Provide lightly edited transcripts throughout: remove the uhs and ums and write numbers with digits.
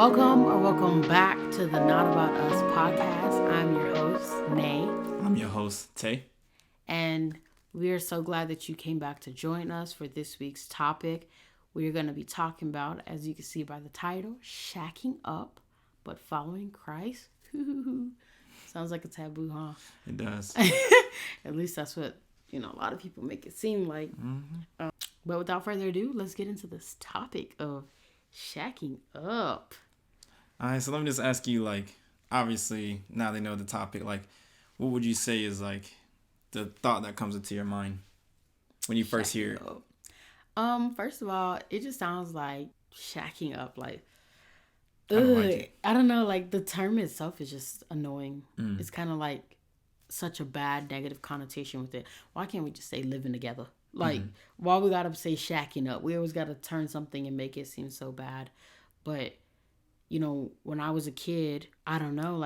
Welcome back to the Not About Us podcast. I'm your host, Nay. I'm your host, Tay. And we are so glad that you came back to join us for this week's topic. We're going to be talking about, as you can see by the title, shacking up, but following Christ. Sounds like a taboo, huh? It does. At least that's what, a lot of people make it seem like. Mm-hmm. But without further ado, let's get into this topic of shacking up. All right, so let me just ask you, obviously, now they know the topic, what would you say is, the thought that comes into your mind when you first hear it? First of all, it just sounds like shacking up, I don't know, the term itself is just annoying. It's kind of like such a bad negative connotation with it. Why can't we just say living together? Why we gotta say shacking up? We always gotta turn something and make it seem so bad. But when I was a kid, I don't know,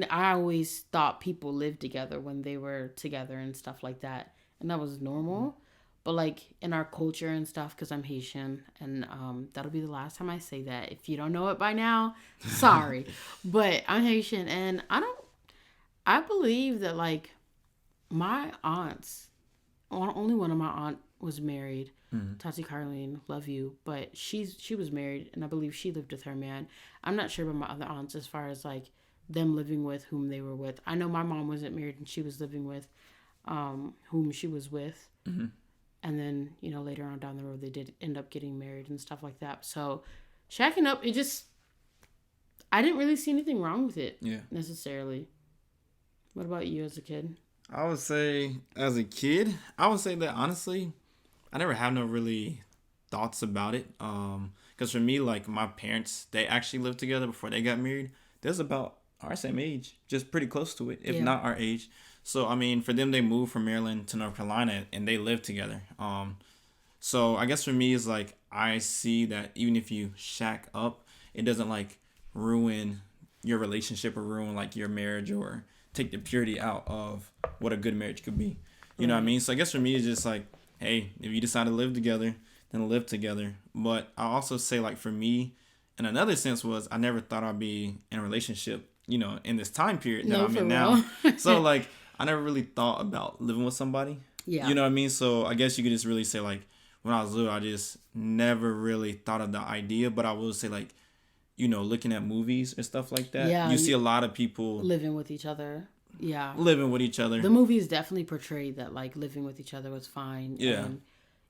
I always thought people lived together when they were together and stuff like that, and that was normal. But in our culture and stuff, because I'm Haitian, and that'll be the last time I say that. If you don't know it by now, sorry, but I'm Haitian, and I believe that my aunts, only one of my aunt was married. Tati Carlene, love you, but she was married, and I believe she lived with her man. I'm not sure about my other aunts as far as them living with whom they were with. I know my mom wasn't married, and she was living with whom she was with. Mm-hmm. And then later on down the road they did end up getting married and stuff like that. So shacking up, I didn't really see anything wrong with it. Necessarily. What about you as a kid? I would say as a kid, that honestly, I never had no really thoughts about it. Because for me, my parents, they actually lived together before they got married. They're about our same age, just pretty close to it, if not our age. So, for them, they moved from Maryland to North Carolina, and they lived together. So I guess for me, it's I see that even if you shack up, it doesn't ruin your relationship or ruin your marriage or take the purity out of what a good marriage could be. You know what I mean? So I guess for me, it's just hey, if you decide to live together, then live together. But I also say for me, in another sense was I never thought I'd be in a relationship, in this time period that I'm in now. So I never really thought about living with somebody. Yeah. You know what I mean? So I guess you could just really say when I was little, I just never really thought of the idea. But I will say looking at movies and stuff like that, you see a lot of people living with each other. Yeah. Living with each other. The movies definitely portrayed that living with each other was fine. Yeah. And,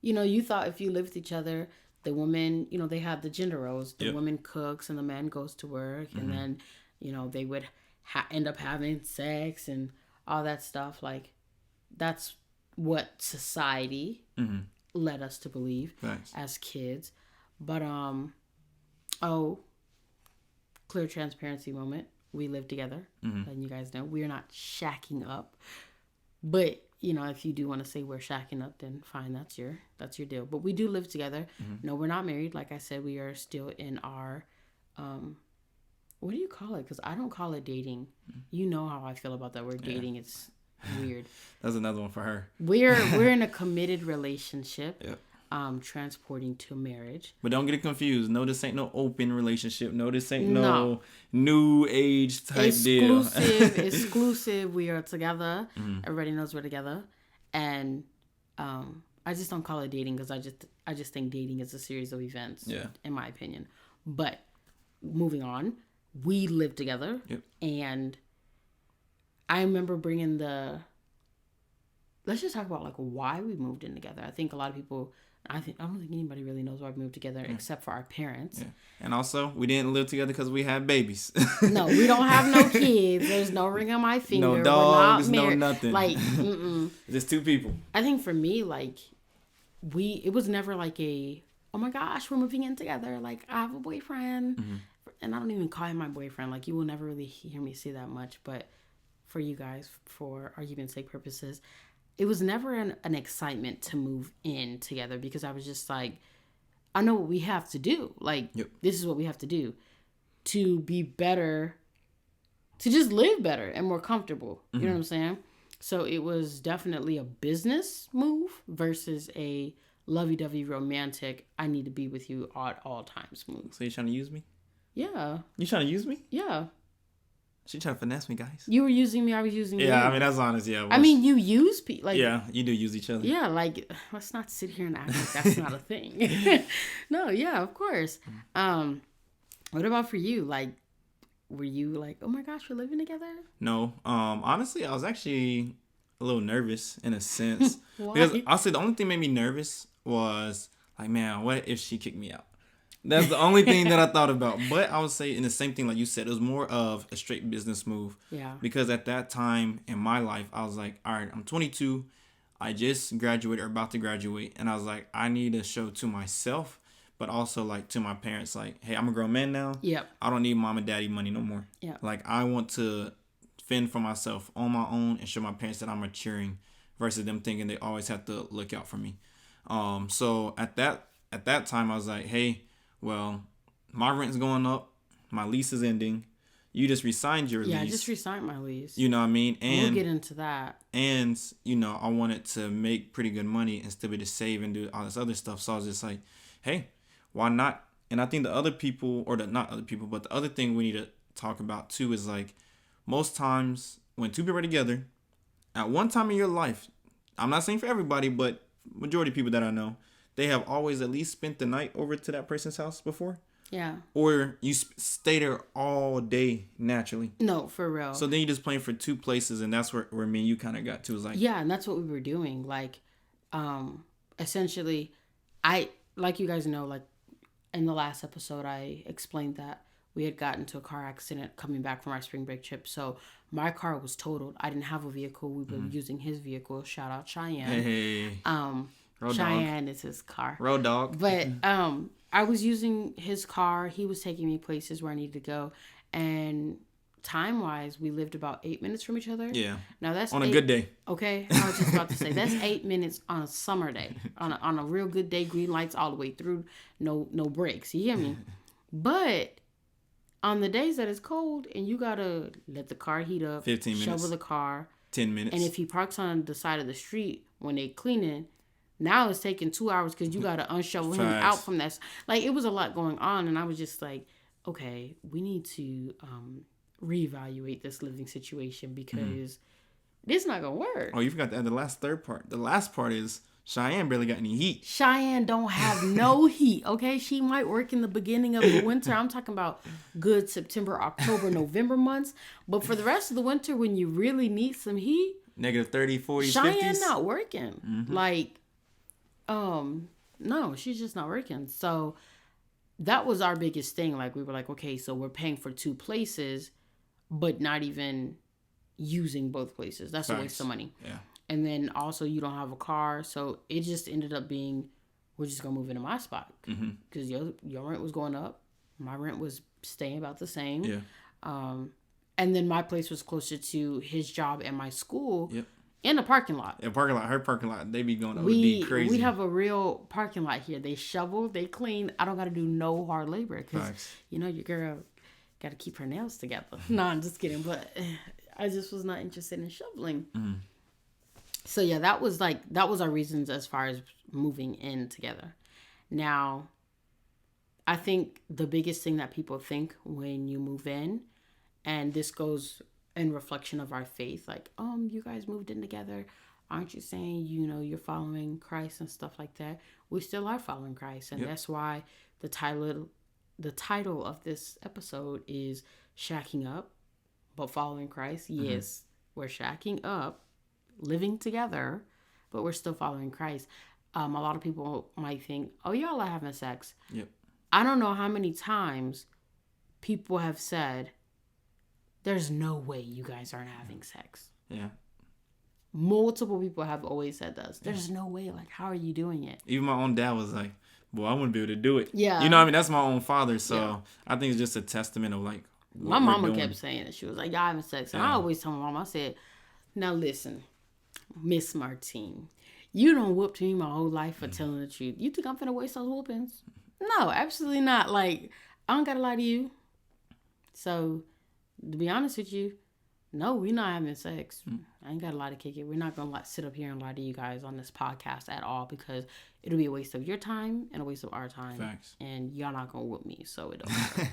you thought if you lived with each other, the woman, they had the gender roles. The woman cooks and the man goes to work. Mm-hmm. And then, they would end up having sex and all that stuff. That's what society led us to believe as kids. But, clear transparency moment. We live together. Letting you guys know we are not shacking up. But if you do want to say we're shacking up, then fine, that's your deal. But we do live together. No, we're not married. Like I said, we are still in our what do you call it? Because I don't call it dating. You know how I feel about that word dating. It's weird. That's another one for her. We're in a committed relationship. Yep. Transporting to marriage. But don't get it confused. No, this ain't no open relationship. No, this ain't no new age type deal. Exclusive. We are together. Everybody knows we're together. And I just don't call it dating because I just think dating is a series of events. Yeah. In my opinion. But moving on, we live together. Yep. And I remember bringing let's just talk about why we moved in together. I think a lot of people. I don't think anybody really knows why we moved together except for our parents. Yeah. And also, we didn't live together because we had babies. No, we don't have no kids. There's no ring on my finger. No dogs, no nothing. Just two people. I think for me, it was never oh my gosh, we're moving in together. I have a boyfriend. And I don't even call him my boyfriend. You will never really hear me say that much. But for you guys, for argument's sake purposes, it was never an excitement to move in together because I was just I know what we have to do. This is what we have to do to be better, to just live better and more comfortable. You know what I'm saying? So it was definitely a business move versus a lovey-dovey romantic, I need to be with you at all times mood. So you trying to use me? Yeah. You trying to use me? Yeah. She trying to finesse me, guys. You were using me, I was using you. Yeah, I mean, that's honest, yeah. I mean, you use people. Like, yeah, you do use each other. Yeah, like, let's not sit here and act like that's not a thing. No, yeah, of course. What about for you? Like, were you like, oh my gosh, we're living together? No. Honestly, I was actually a little nervous in a sense. Why? Because I'll say the only thing made me nervous was, like, man, what if she kicked me out? That's the only thing that I thought about. But I would say in the same thing, like you said, it was more of a straight business move. Yeah. Because at that time in my life, I was like, all right, I'm 22. I just graduated or about to graduate. And I was like, I need to show to myself, but also like to my parents, like, hey, I'm a grown man now. Yep. I don't need mom and daddy money no more. Yeah. Like, I want to fend for myself on my own and show my parents that I'm maturing versus them thinking they always have to look out for me. So at that time, I was like, hey, well, my rent's going up, my lease is ending. You just resigned your lease. Yeah, I just resigned my lease. You know what I mean? And we'll get into that. And, you know, I wanted to make pretty good money and still be to save and do all this other stuff. So I was just like, hey, why not? And I think the other people, or not other people, but the other thing we need to talk about too is like, most times when two people are together, at one time in your life, I'm not saying for everybody, but majority of people that I know, they have always at least spent the night over to that person's house before. Yeah. Or you stay there all day naturally. No, for real. So then you just playing for two places, and that's where me and you kind of got to. Was like, yeah, and that's what we were doing. Like, essentially, like you guys know, like in the last episode, I explained that we had gotten into a car accident coming back from our spring break trip. So my car was totaled. I didn't have a vehicle. We were using his vehicle. Shout out Cheyenne. Hey. Road Cheyenne dog. Is his car. Road dog. But I was using his car. He was taking me places where I needed to go. And time-wise, we lived about 8 minutes from each other. Yeah. Now that's on a good day. Okay. I was just about to say, that's 8 minutes on a summer day. On a real good day, green lights all the way through. No breaks. You hear me? But on the days that it's cold and you got to let the car heat up. 15 minutes. Shovel the car. 10 minutes. And if he parks on the side of the street when they cleaning, now it's taking 2 hours because you got to unshovel him out from that. Like, it was a lot going on. And I was just like, okay, we need to reevaluate this living situation because this is not going to work. Oh, you forgot to add the third part. The last part is Cheyenne barely got any heat. Cheyenne don't have no heat, okay? She might work in the beginning of the winter. I'm talking about good September, October, November months. But for the rest of the winter, when you really need some heat. Negative 30, 40, Cheyenne 50s. not working. Mm-hmm. Like, no, she's just not working. So that was our biggest thing. Like, we were like, okay, so we're paying for two places, but not even using both places. That's a waste of money. Yeah. And then also you don't have a car. So it just ended up being, we're just going to move into my spot. Because your rent was going up. My rent was staying about the same. Yeah. And then my place was closer to his job and my school. Yep. In a parking lot. Yeah, her parking lot. They be going OD crazy. We have a real parking lot here. They shovel, they clean. I don't got to do no hard labor. Because, your girl got to keep her nails together. No, I'm just kidding. But I just was not interested in shoveling. So, yeah, that was our reasons as far as moving in together. Now, I think the biggest thing that people think when you move in, and this goes in reflection of our faith, like, you guys moved in together, aren't you saying you're following Christ and stuff like that? We still are following Christ, and that's why the title of this episode is Shacking Up but Following Christ. Yes, we're shacking up, living together, but we're still following Christ. A lot of people might think, oh, y'all are having sex. Yep. I don't know how many times people have said, there's no way you guys aren't having sex. Yeah. Multiple people have always said this. There's no way. Like, how are you doing it? Even my own dad was like, boy, I want to be able to do it. Yeah. You know what I mean? That's my own father. So I think it's just a testament of like, my mama kept saying it. She was like, y'all having sex. And I always tell my mom, I said, now listen, Miss Martine, you done whooped me my whole life for telling the truth. You think I'm finna waste those whoopings? No, absolutely not. Like, I don't gotta lie to you. So, to be honest with you, no, we're not having sex. I ain't got a lot to kick it. We're not going to sit up here and lie to you guys on this podcast at all, because it'll be a waste of your time and a waste of our time. Facts. And y'all not going to whoop me, so it don't matter.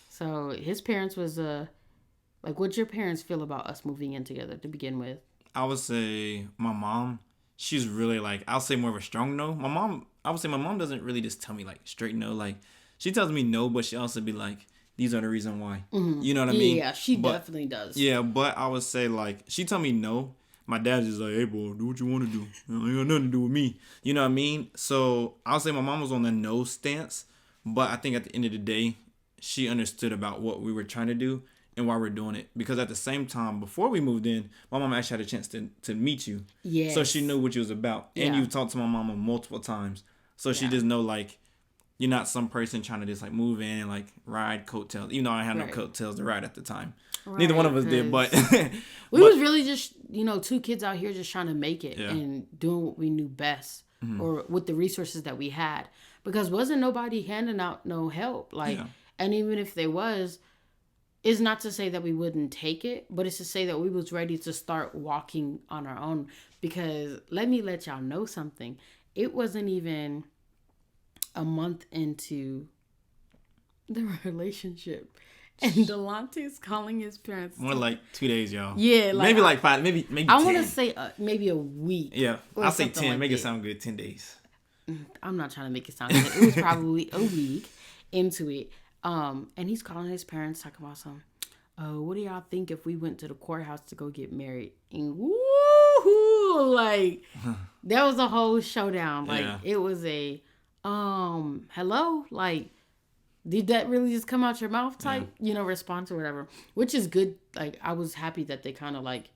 So his parents was, like, what'd your parents feel about us moving in together to begin with? I would say my mom, she's really like, I'll say more of a strong no. I would say my mom doesn't really just tell me like straight no. Like, she tells me no, but she also be like, these are the reason why. Mm-hmm. You know what I mean? Yeah, she definitely does. Yeah, but I would say like, she tell me no. My dad's just like, hey, boy, do what you want to do. It ain't got nothing to do with me. You know what I mean? So I'll say my mom was on the no stance, but I think at the end of the day, she understood about what we were trying to do and why we're doing it. Because at the same time, before we moved in, my mom actually had a chance to meet you. Yeah. So she knew what you was about. And you talked to my mama multiple times. So she just know, like, you're not some person trying to just, like, move in and, like, ride coattails. Even though I had no coattails to ride at the time. Right, neither one of us did, but... we was really just, two kids out here just trying to make it and doing what we knew best. Or with the resources that we had. Because wasn't nobody handing out no help. Like... Yeah. And even if there was, it's not to say that we wouldn't take it, but it's to say that we was ready to start walking on our own. Because let me let y'all know something. It wasn't even a month into the relationship. And Delonte's calling his parents. More like 2 days, y'all. Yeah. Like, maybe like 5, maybe 10. I want to say maybe a week. Yeah. I'll say 10. Like make it sound good. 10 days. I'm not trying to make it sound good. It was probably a week into it. And he's calling his parents, talking about what do y'all think if we went to the courthouse to go get married? And woohoo, like, that was a whole showdown. Like, it was a, hello? Like, did that really just come out your mouth type, response or whatever? Which is good. Like, I was happy that they kind of, like,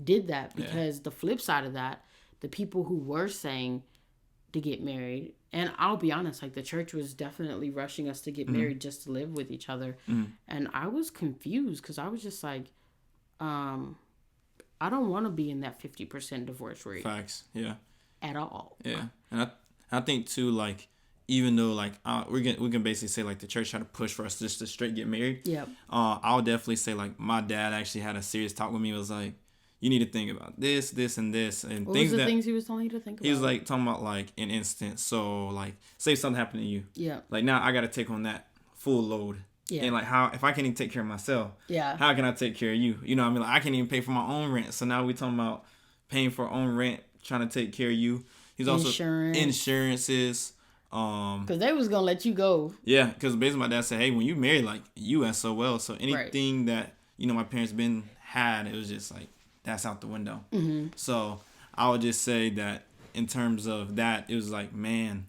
did that. Because the flip side of that, the people who were saying to get married, and I'll be honest, like, the church was definitely rushing us to get married just to live with each other. And I was confused because I was just like, I don't want to be in that 50% divorce rate. Facts, yeah. At all. Yeah, and I think too, like, even though like we can basically say like the church tried to push for us just to straight get married. Yep. I'll definitely say like my dad actually had a serious talk with me. It was like, you need to think about this, and this, and what things was the things he was telling you to think about? He was like talking about like an instance. So like, say something happened to you. Yeah. Like now I got to take on that full load. Yeah. And like how if I can't even take care of myself. Yeah. How can I take care of you? You know what I mean? Like I can't even pay for my own rent. So now we talking about paying for our own rent, trying to take care of you. He's also insurances. Because they was gonna let you go. Yeah. Because basically my dad said, hey, when you married, like you SOL. So anything that my parents had, it was just like. That's out the window. Mm-hmm. So I would just say that in terms of that, it was like, man,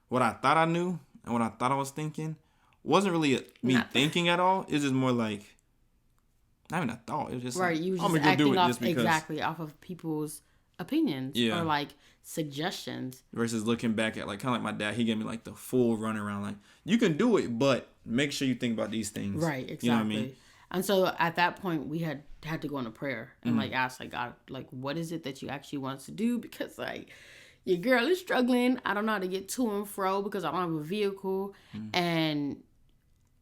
what I thought I knew and what I thought I was thinking wasn't really me thinking at all. It's just more like, not even a thought. It was just like, you were just acting off exactly off of people's opinions or like suggestions. Versus looking back at like kind of like my dad, he gave me like the full runaround. Like, you can do it, but make sure you think about these things. Right, exactly. You know what I mean? And so at that point, we had to go into prayer and like ask like God, like, what is it that you actually want us to do? Because like your girl is struggling. I don't know how to get to and fro because I don't have a vehicle. And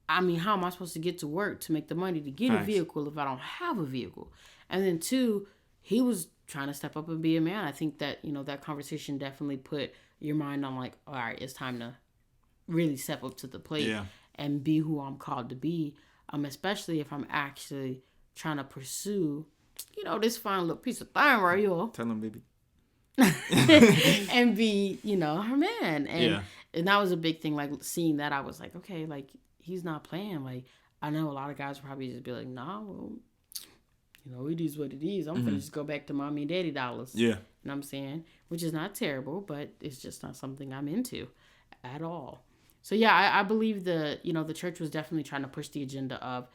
I mean, how am I supposed to get to work to make the money to get a vehicle if I don't have a vehicle? And then two, he was trying to step up and be a man. I think that, that conversation definitely put your mind on like, all right, it's time to really step up to the plate and be who I'm called to be. Especially if I'm actually trying to pursue, this fine little piece of thing right here. Tell him, baby. And be, her man. And that was a big thing, like, seeing that, I was like, okay, like, he's not playing. Like, I know a lot of guys probably just be like, nah, well, it is what it is. I'm going to just go back to mommy and daddy dollars. Yeah. You know what I'm saying? Which is not terrible, but it's just not something I'm into at all. So, yeah, I believe the church was definitely trying to push the agenda of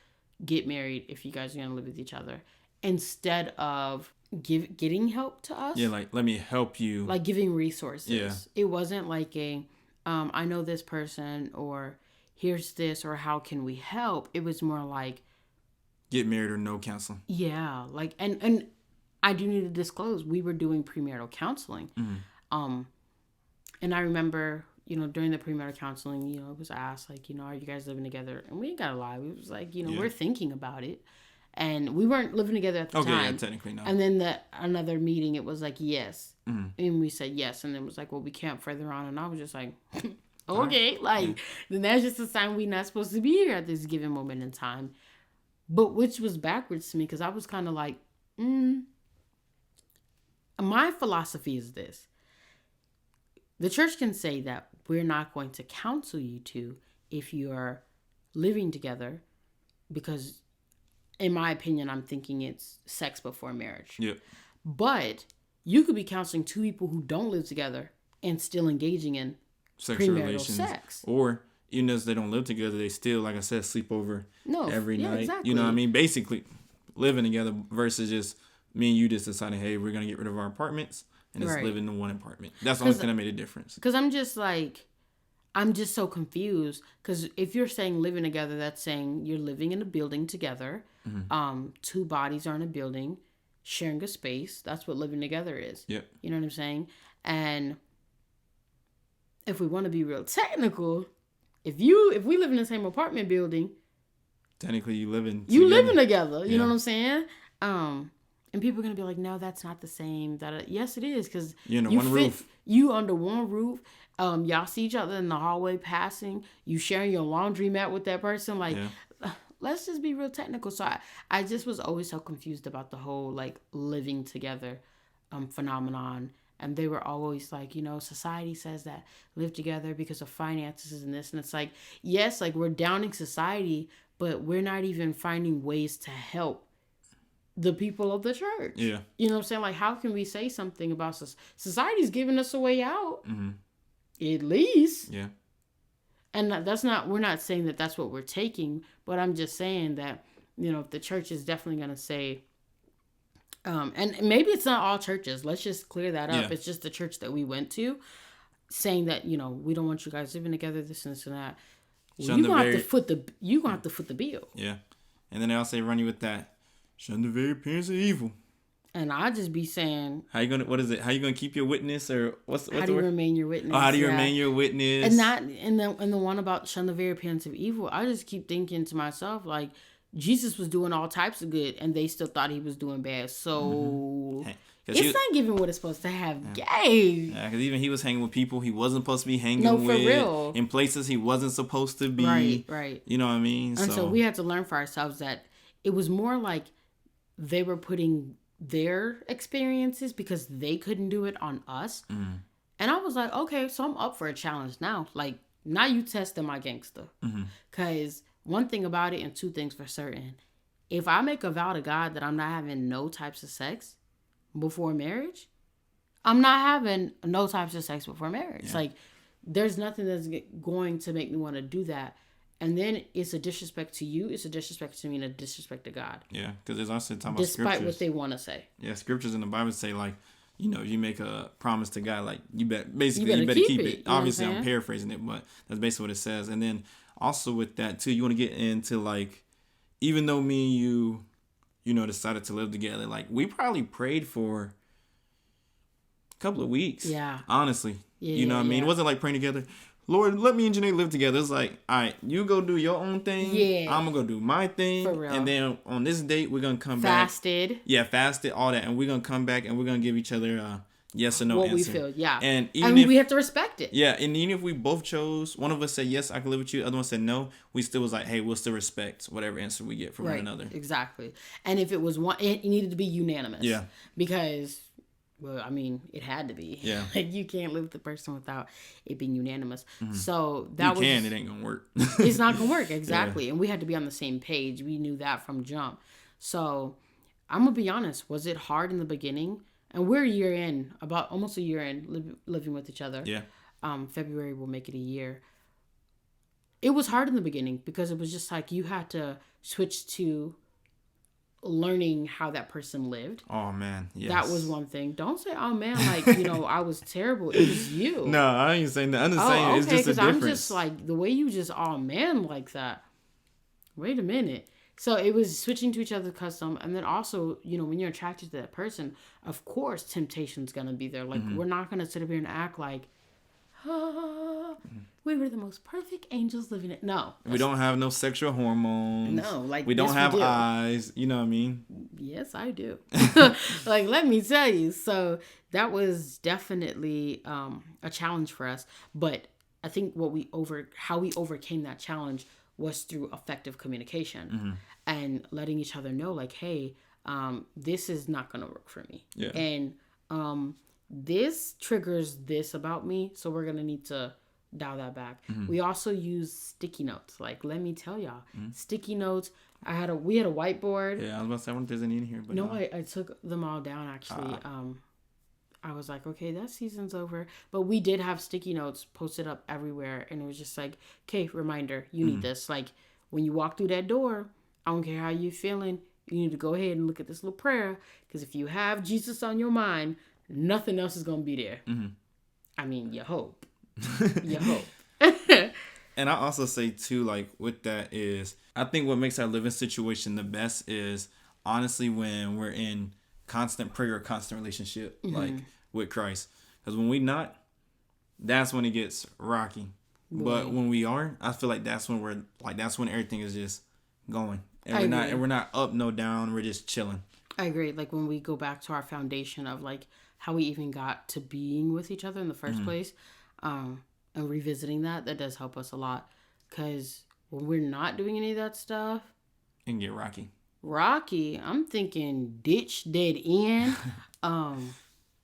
get married if you guys are going to live with each other instead of getting help to us. Yeah, like, let me help you. Like, giving resources. Yeah. It wasn't like I know this person or here's this or how can we help? It was more like. Get married or no counseling. Yeah, like, and I do need to disclose, we were doing premarital counseling. Mm-hmm. And I remember. During the premarital counseling, it was asked, like, are you guys living together? And we ain't got to lie. We was like, we're thinking about it. And we weren't living together at the time. Yeah, technically no. And then another meeting, it was like, yes. And we said yes. And then it was like, well, we can't further on. And I was just like, okay. Then that's just a sign we're not supposed to be here at this given moment in time. But which was backwards to me because I was kind of like, my philosophy is this. The church can say that we're not going to counsel you to if you are living together because, in my opinion, I'm thinking it's sex before marriage. Yep. But you could be counseling two people who don't live together and still engaging in sexual relations. Sex. Or even as they don't live together, they still, like I said, sleep over every night. Exactly. You know what I mean? Basically, living together versus just me and you just deciding, hey, we're going to get rid of our apartments and just live in one apartment. That's the only thing that made a difference. Because I'm just so confused. Because if you're saying living together, that's saying you're living in a building together. Two bodies are in a building, sharing a space. That's what living together is. Yep. You know what I'm saying? And if we want to be real technical, if we live in the same apartment building, technically you living together. You know what I'm saying? And people are going to be like, no, that's not the same. Yes, it is. Because you're under one roof. You under one roof. Y'all see each other in the hallway passing. You sharing your laundry mat with that person. Let's just be real technical. So I just was always so confused about the whole, living together phenomenon. And they were always like, society says that live together because of finances and this. And it's like, yes, we're downing society, but we're not even finding ways to help the people of the church. Yeah. You know what I'm saying? How can we say something about society's giving us a way out? At least. Yeah. And we're not saying that that's what we're taking, but I'm just saying that, if the church is definitely going to say, and maybe it's not all churches. Let's just clear that up. Yeah. It's just the church that we went to saying that, we don't want you guys living together, this and this and that. Well, you're going to have to foot the bill. Yeah. And then they also run you with that. Shun the very appearance of evil. And I just be saying, how you gonna keep your witness, or what's how do you remain your witness? How do you remain your witness? And not in the one about shun the very appearance of evil. I just keep thinking to myself, Jesus was doing all types of good, and they still thought he was doing bad. So it's not giving what it's supposed to have. Gay. Yeah, because even he was hanging with people he wasn't supposed to be hanging with. For real. In places he wasn't supposed to be. Right. You know what I mean? And so we had to learn for ourselves that it was more like they were putting their experiences because they couldn't do it on us. And I was like, okay, so I'm up for a challenge now. Now you testing my gangster. Because one thing about it and two things for certain. If I make a vow to God that I'm not having no types of sex before marriage, I'm not having no types of sex before marriage. Yeah. There's nothing that's going to make me want to do that. And then it's a disrespect to you, it's a disrespect to me, and a disrespect to God. Yeah, because there's also talking about despite what they want to say. Yeah, scriptures in the Bible say, you make a promise to God, you better keep it. Obviously, I'm paraphrasing it, but that's basically what it says. And then also with that, too, you want to get into, even though me and you, decided to live together, we probably prayed for a couple of weeks. Yeah. Honestly. Yeah, you know what I mean? It wasn't praying together. Lord, let me and Janee live together. It's all right, you go do your own thing. Yeah. I'm going to go do my thing. For real. And then on this date, we're going to come fasted. Back. Yeah, fasted, all that. And we're going to come back and we're going to give each other a yes or no answer. What we feel, yeah. And we have to respect it. Yeah, and even if we both chose, one of us said, yes, I can live with you. The other one said no. We still was hey, we'll still respect whatever answer we get from one another. Exactly. And if it was one, it needed to be unanimous. Yeah. Because... well, I mean, it had to be. Yeah. You can't live with the person without it being unanimous. So that it ain't gonna work. It's not gonna work, exactly. Yeah. And we had to be on the same page. We knew that from jump. So I'm gonna be honest. Was it hard in the beginning? And we're a year in, about almost a year in, living with each other. Yeah. February will make it a year. It was hard in the beginning because it was just you had to switch to learning how that person lived. Oh man, yes. That was one thing. Don't say, oh man, I was terrible. It was you. No, I ain't saying that. I'm just saying it's just a difference. I'm just the way you just, oh man, like that. Wait a minute. So it was switching to each other's custom. And then also, when you're attracted to that person, of course, temptation's going to be there. We're not going to sit up here and act like, we were the most perfect angels living it. No. We don't have no sexual hormones. No, like we don't have eyes. You know what I mean? Yes, I do. Like, let me tell you. So that was definitely a challenge for us. But I think how we overcame that challenge was through effective communication and letting each other know, like, hey, this is not going to work for me. Yeah. And this triggers this about me, so we're going to need to dial that back. We also use sticky notes. Like, let me tell y'all, sticky notes. We had a whiteboard. Yeah, I was about to say, I wonder if there's any in here. But no, I took them all down, actually. I was like, okay, that season's over. But we did have sticky notes posted up everywhere. And it was just like, okay, reminder, you need this. Like, when you walk through that door, I don't care how you're feeling, you need to go ahead and look at this little prayer. Because if you have Jesus on your mind, nothing else is going to be there. I mean, you hope. You hope. And I also say, too, like, with that is, I think what makes our living situation the best is, honestly, when we're in constant prayer or constant relationship, like, with Christ. Because when we not, that's when it gets rocky. But when we are, I feel like that's when that's when everything is just going. And we're not up, no down. We're just chilling. I agree. Like, when we go back to our foundation of, like, how we even got to being with each other in the first place, and revisiting that does help us a lot. Because when we're not doing any of that stuff, it can get rocky. I'm thinking ditch, dead end,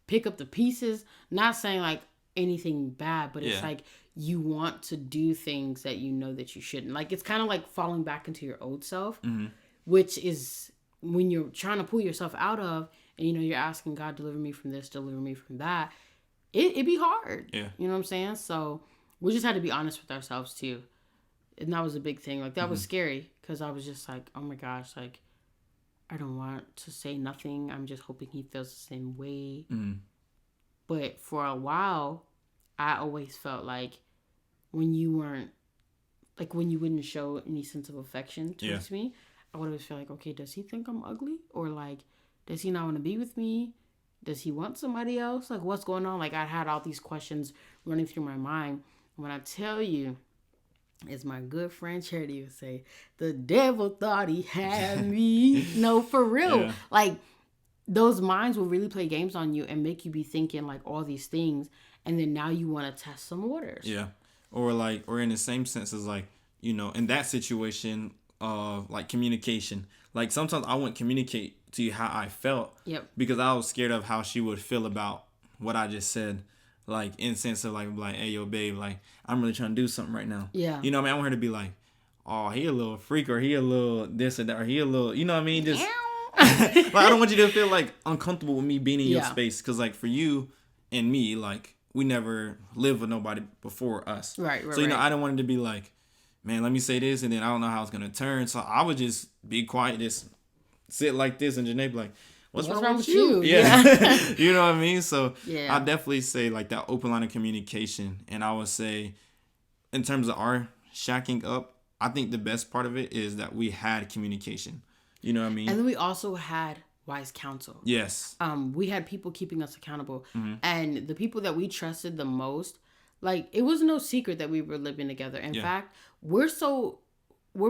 pick up the pieces. Not saying, like, anything bad, but it's like you want to do things that you know that you shouldn't. Like, it's kind of like falling back into your old self, which is when you're trying to pull yourself out of, and, you know, you're asking God, deliver me from this, deliver me from that. It'd be hard. Yeah. You know what I'm saying? So we just had to be honest with ourselves too. And that was a big thing. Like, that was scary, because I was just like, oh my gosh, like, I don't want to say nothing. I'm just hoping he feels the same way. But for a while, I always felt like when you wouldn't show any sense of affection towards me, I would always feel like, okay, does he think I'm ugly? Or, like, does he not want to be with me? Does he want somebody else? Like, what's going on? Like, I had all these questions running through my mind. When I tell you, as my good friend Charity would say, the devil thought he had me. No, for real. Yeah. Like, those minds will really play games on you and make you be thinking, like, all these things. And then now you want to test some waters. Yeah. Or in the same sense as, like, you know, in that situation of, like, communication. Like, sometimes I wouldn't communicate to you how I felt. Yep. Because I was scared of how she would feel about what I just said. Like, in sense of, like, hey, yo, babe, like, I'm really trying to do something right now. Yeah. You know what I mean? I want her to be like, oh, he a little freak, or he a little this or that, or he a little, you know what I mean? Just, like, I don't want you to feel, like, uncomfortable with me being in your space. Because, like, for you and me, like, we never lived with nobody before us. Right. So, you know, I don't want it to be like, man, let me say this, and then I don't know how it's going to turn. So I would just be quiet, just sit like this, and Janae be like, What's wrong with you? Yeah. You know what I mean? So I definitely say, like, that open line of communication. And I would say, in terms of our shacking up, I think the best part of it is that we had communication. You know what I mean? And then we also had wise counsel. Yes. We had people keeping us accountable. And the people that we trusted the most, like, it was no secret that we were living together. In fact, we're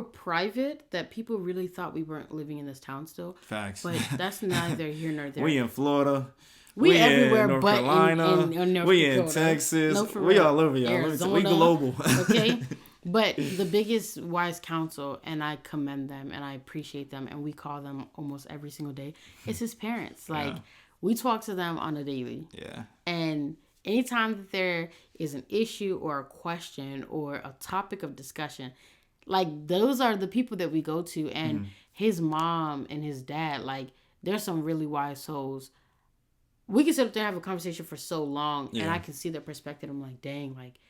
private that people really thought we weren't living in this town still. Facts. But that's neither here nor there. We in Florida. We everywhere in North but Carolina. in North we Dakota. in Texas. No, for we real. all over, y'all. Arizona, we global. Okay? But the biggest wise counsel, and I commend them and I appreciate them, and we call them almost every single day, is his parents. Like, we talk to them on a daily. Yeah. And anytime that there is an issue or a question or a topic of discussion, like, those are the people that we go to. And his mom and his dad, like, they're some really wise souls. We can sit up there and have a conversation for so long, and I can see their perspective. I'm like, dang, like,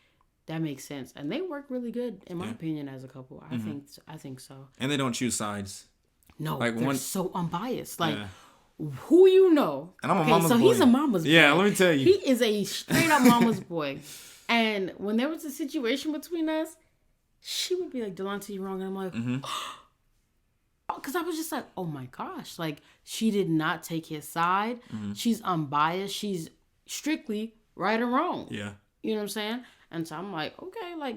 that makes sense. And they work really good, in my opinion, as a couple. I think so. And they don't choose sides. No, like, they're so unbiased. Like, who you know? And I'm a mama's boy. So he's a mama's boy. Yeah, let me tell you. He is a straight up mama's boy. And when there was a situation between us, she would be like, Delonte, you're wrong. And I'm like, because I was just like, oh my gosh. Like, she did not take his side. She's unbiased. She's strictly right or wrong. Yeah. You know what I'm saying? And so I'm like, okay, like,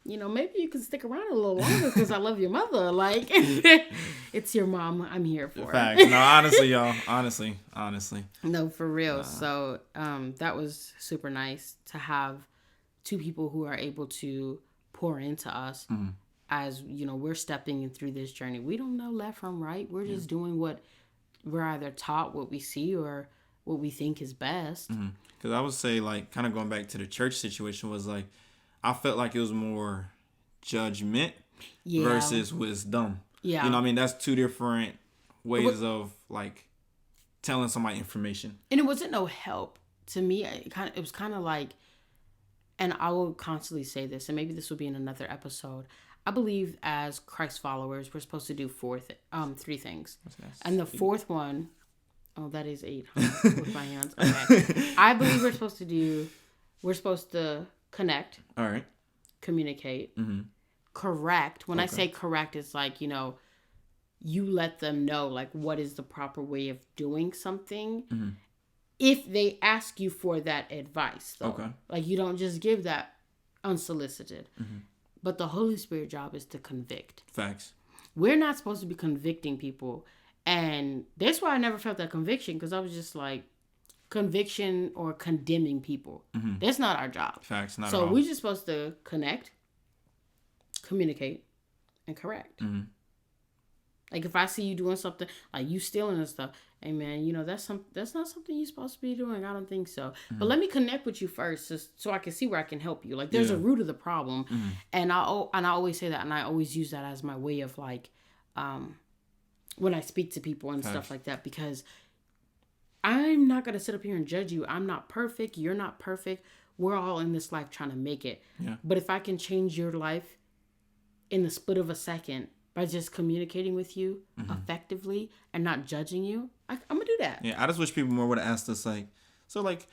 maybe you can stick around a little longer because I love your mother. Like, it's your mom. I'm here for. Facts. No, honestly, y'all. Honestly. No, for real. So, that was super nice to have two people who are able to pour into us as, we're stepping through this journey. We don't know left from right. We're just doing what we're either taught, what we see, or what we think is best. Because I would say, like, kind of going back to the church situation was like, I felt like it was more judgment versus wisdom. Yeah. You know what I mean? That's two different ways of, like, telling somebody information. And it wasn't no help. To me, it was kind of like, and I will constantly say this, and maybe this will be in another episode. I believe as Christ followers, we're supposed to do three things. And the fourth one, that is 8 with my hands. Okay. I believe we're supposed to connect. All right. Communicate. Correct. When I say correct, it's like, you let them know, like, what is the proper way of doing something. If they ask you for that advice, though. Okay. Like, you don't just give that unsolicited. But the Holy Spirit job is to convict. Facts. We're not supposed to be convicting people. And that's why I never felt that conviction, because I was just like, conviction or condemning people. That's not our job. Facts, not at all. So we're just supposed to connect, communicate, and correct. Like, if I see you doing something, like you stealing and stuff, hey man, that's not something you're supposed to be doing. I don't think so. But let me connect with you first, so I can see where I can help you. Like, there's a root of the problem, and I always say that, and I always use that as my way of, like, when I speak to people and stuff like that, because I'm not gonna sit up here and judge you. I'm not perfect. You're not perfect. We're all in this life trying to make it. Yeah. But if I can change your life in the split of a second by just communicating with you effectively and not judging you, I'm gonna do that. Yeah, I just wish people more would have asked us, like, so, like,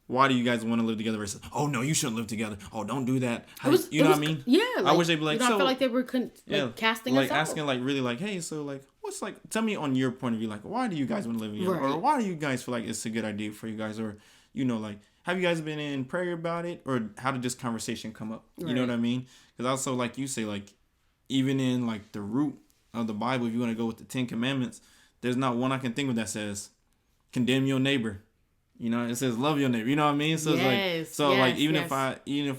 why do you guys want to live together? Versus, oh no, you shouldn't live together. Oh, don't do that. You know what I mean? Yeah. Like, I wish they'd be like, I feel like they were casting us out. Like, asking, like, really, like, hey, so, like, what's, like, tell me on your point of view, like, why do you guys want to live together? Right. Or why do you guys feel like it's a good idea for you guys? Or, like, have you guys been in prayer about it? Or how did this conversation come up? Right. You know what I mean? Because also, like you say, like, even in, like, the root of the Bible, if you want to go with the 10 Commandments, there's not one I can think of that says condemn your neighbor. It says love your neighbor. You know what I mean? So it's like, even if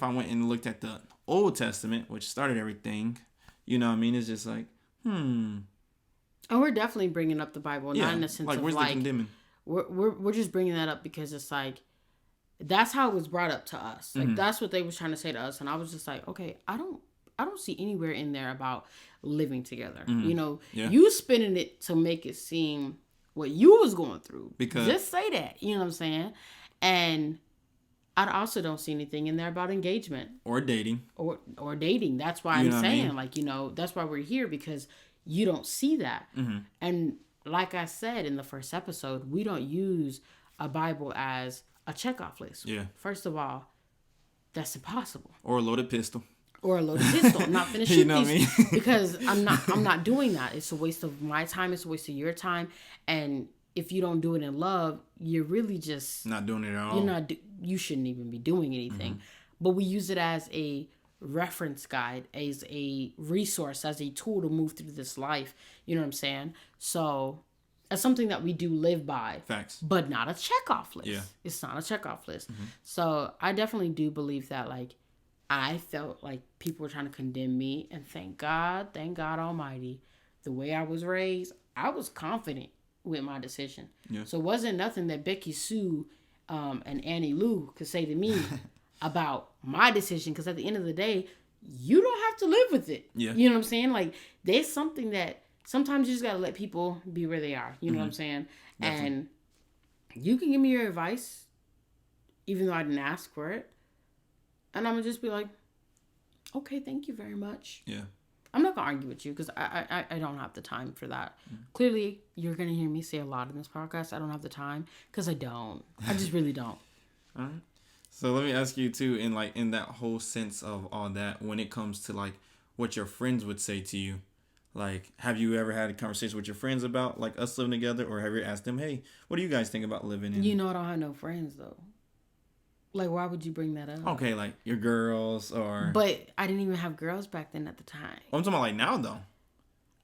I went and looked at the Old Testament, which started everything, you know what I mean? It's just like, Oh, we're definitely bringing up the Bible, not in the sense like, of where's the condemning? We're just bringing that up because it's like, that's how it was brought up to us. Like, that's what they was trying to say to us, and I was just like, okay, I don't see anywhere in there about living together. You spinning it to make it seem what you was going through. Because just say that. You know what I'm saying? And I also don't see anything in there about engagement. Or dating. Or dating. That's why I'm saying, like, that's why we're here, because you don't see that. And like I said in the first episode, we don't use a Bible as a checkoff list. Yeah. First of all, that's impossible. Or a loaded pistol. I'm not finna shoot these because I'm not doing that. It's a waste of my time. It's a waste of your time. And if you don't do it in love, you're really just not doing it at all. You shouldn't even be doing anything. But we use it as a reference guide, as a resource, as a tool to move through this life. You know what I'm saying? So it's something that we do live by. Facts. But not a checkoff list. Yeah. It's not a checkoff list. So I definitely do believe that, like, I felt like people were trying to condemn me, and thank God Almighty, the way I was raised, I was confident with my decision. Yeah. So it wasn't nothing that Becky Sue and Annie Lou could say to me about my decision, because at the end of the day, you don't have to live with it. Yeah. You know what I'm saying? Like, there's something that sometimes you just got to let people be where they are. You know what I'm saying? Definitely. And you can give me your advice, even though I didn't ask for it. And I'm going to just be like, okay, thank you very much. Yeah. I'm not going to argue with you because I don't have the time for that. Clearly, you're going to hear me say a lot in this podcast. I don't have the time because I don't. I just really don't. All right. So let me ask you too, in that whole sense of all that, when it comes to, like, what your friends would say to you, like, have you ever had a conversation with your friends about, like, us living together, or have you asked them, hey, what do you guys think about living in? You know, I don't have no friends though. Like, why would you bring that up? Okay, like your girls or. But I didn't even have girls back then at the time. I'm talking about like now though.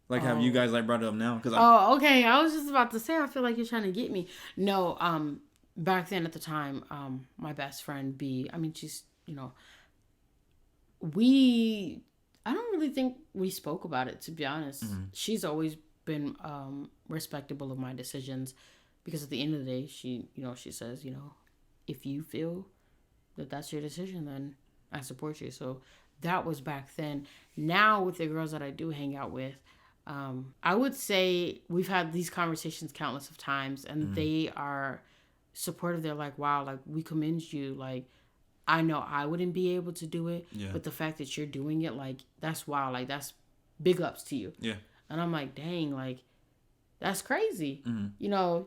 Like, have you guys like brought it up now? Okay. I was just about to say. I feel like you're trying to get me. No. Back then at the time, my best friend B. I mean, she's I don't really think we spoke about it, to be honest. Mm-hmm. She's always been respectable of my decisions, because at the end of the day, she says, if you feel that that's your decision, then I support you. So that was back then. Now with the girls that I do hang out with, I would say we've had these conversations countless of times, and mm-hmm. they are supportive. They're like, wow, like, we commend you. Like, I know I wouldn't be able to do it, but the fact that you're doing it, like, that's wow. Like, that's big ups to you. Yeah. And I'm like, dang, like, that's crazy. Mm-hmm.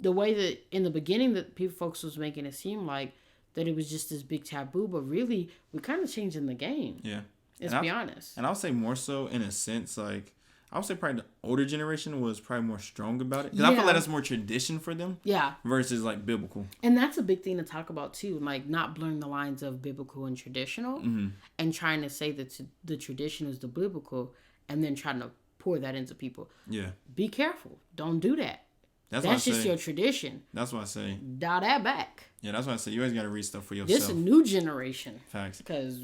The way that in the beginning that folks was making it seem like that it was just this big taboo, but really we're kind of changing the game. Yeah. Let's be honest. And I'll say more so in a sense, like, I would say probably the older generation was probably more strong about it. Because I feel like that's more tradition for them. Yeah. Versus, like, biblical. And that's a big thing to talk about, too. Like, not blurring the lines of biblical and traditional. Mm-hmm. And trying to say that the tradition is the biblical. And then trying to pour that into people. Yeah. Be careful. Don't do that. That's just your tradition. That's what I say. Dial that back. Yeah, that's what I say. You always got to read stuff for yourself. This a new generation. Facts. Because,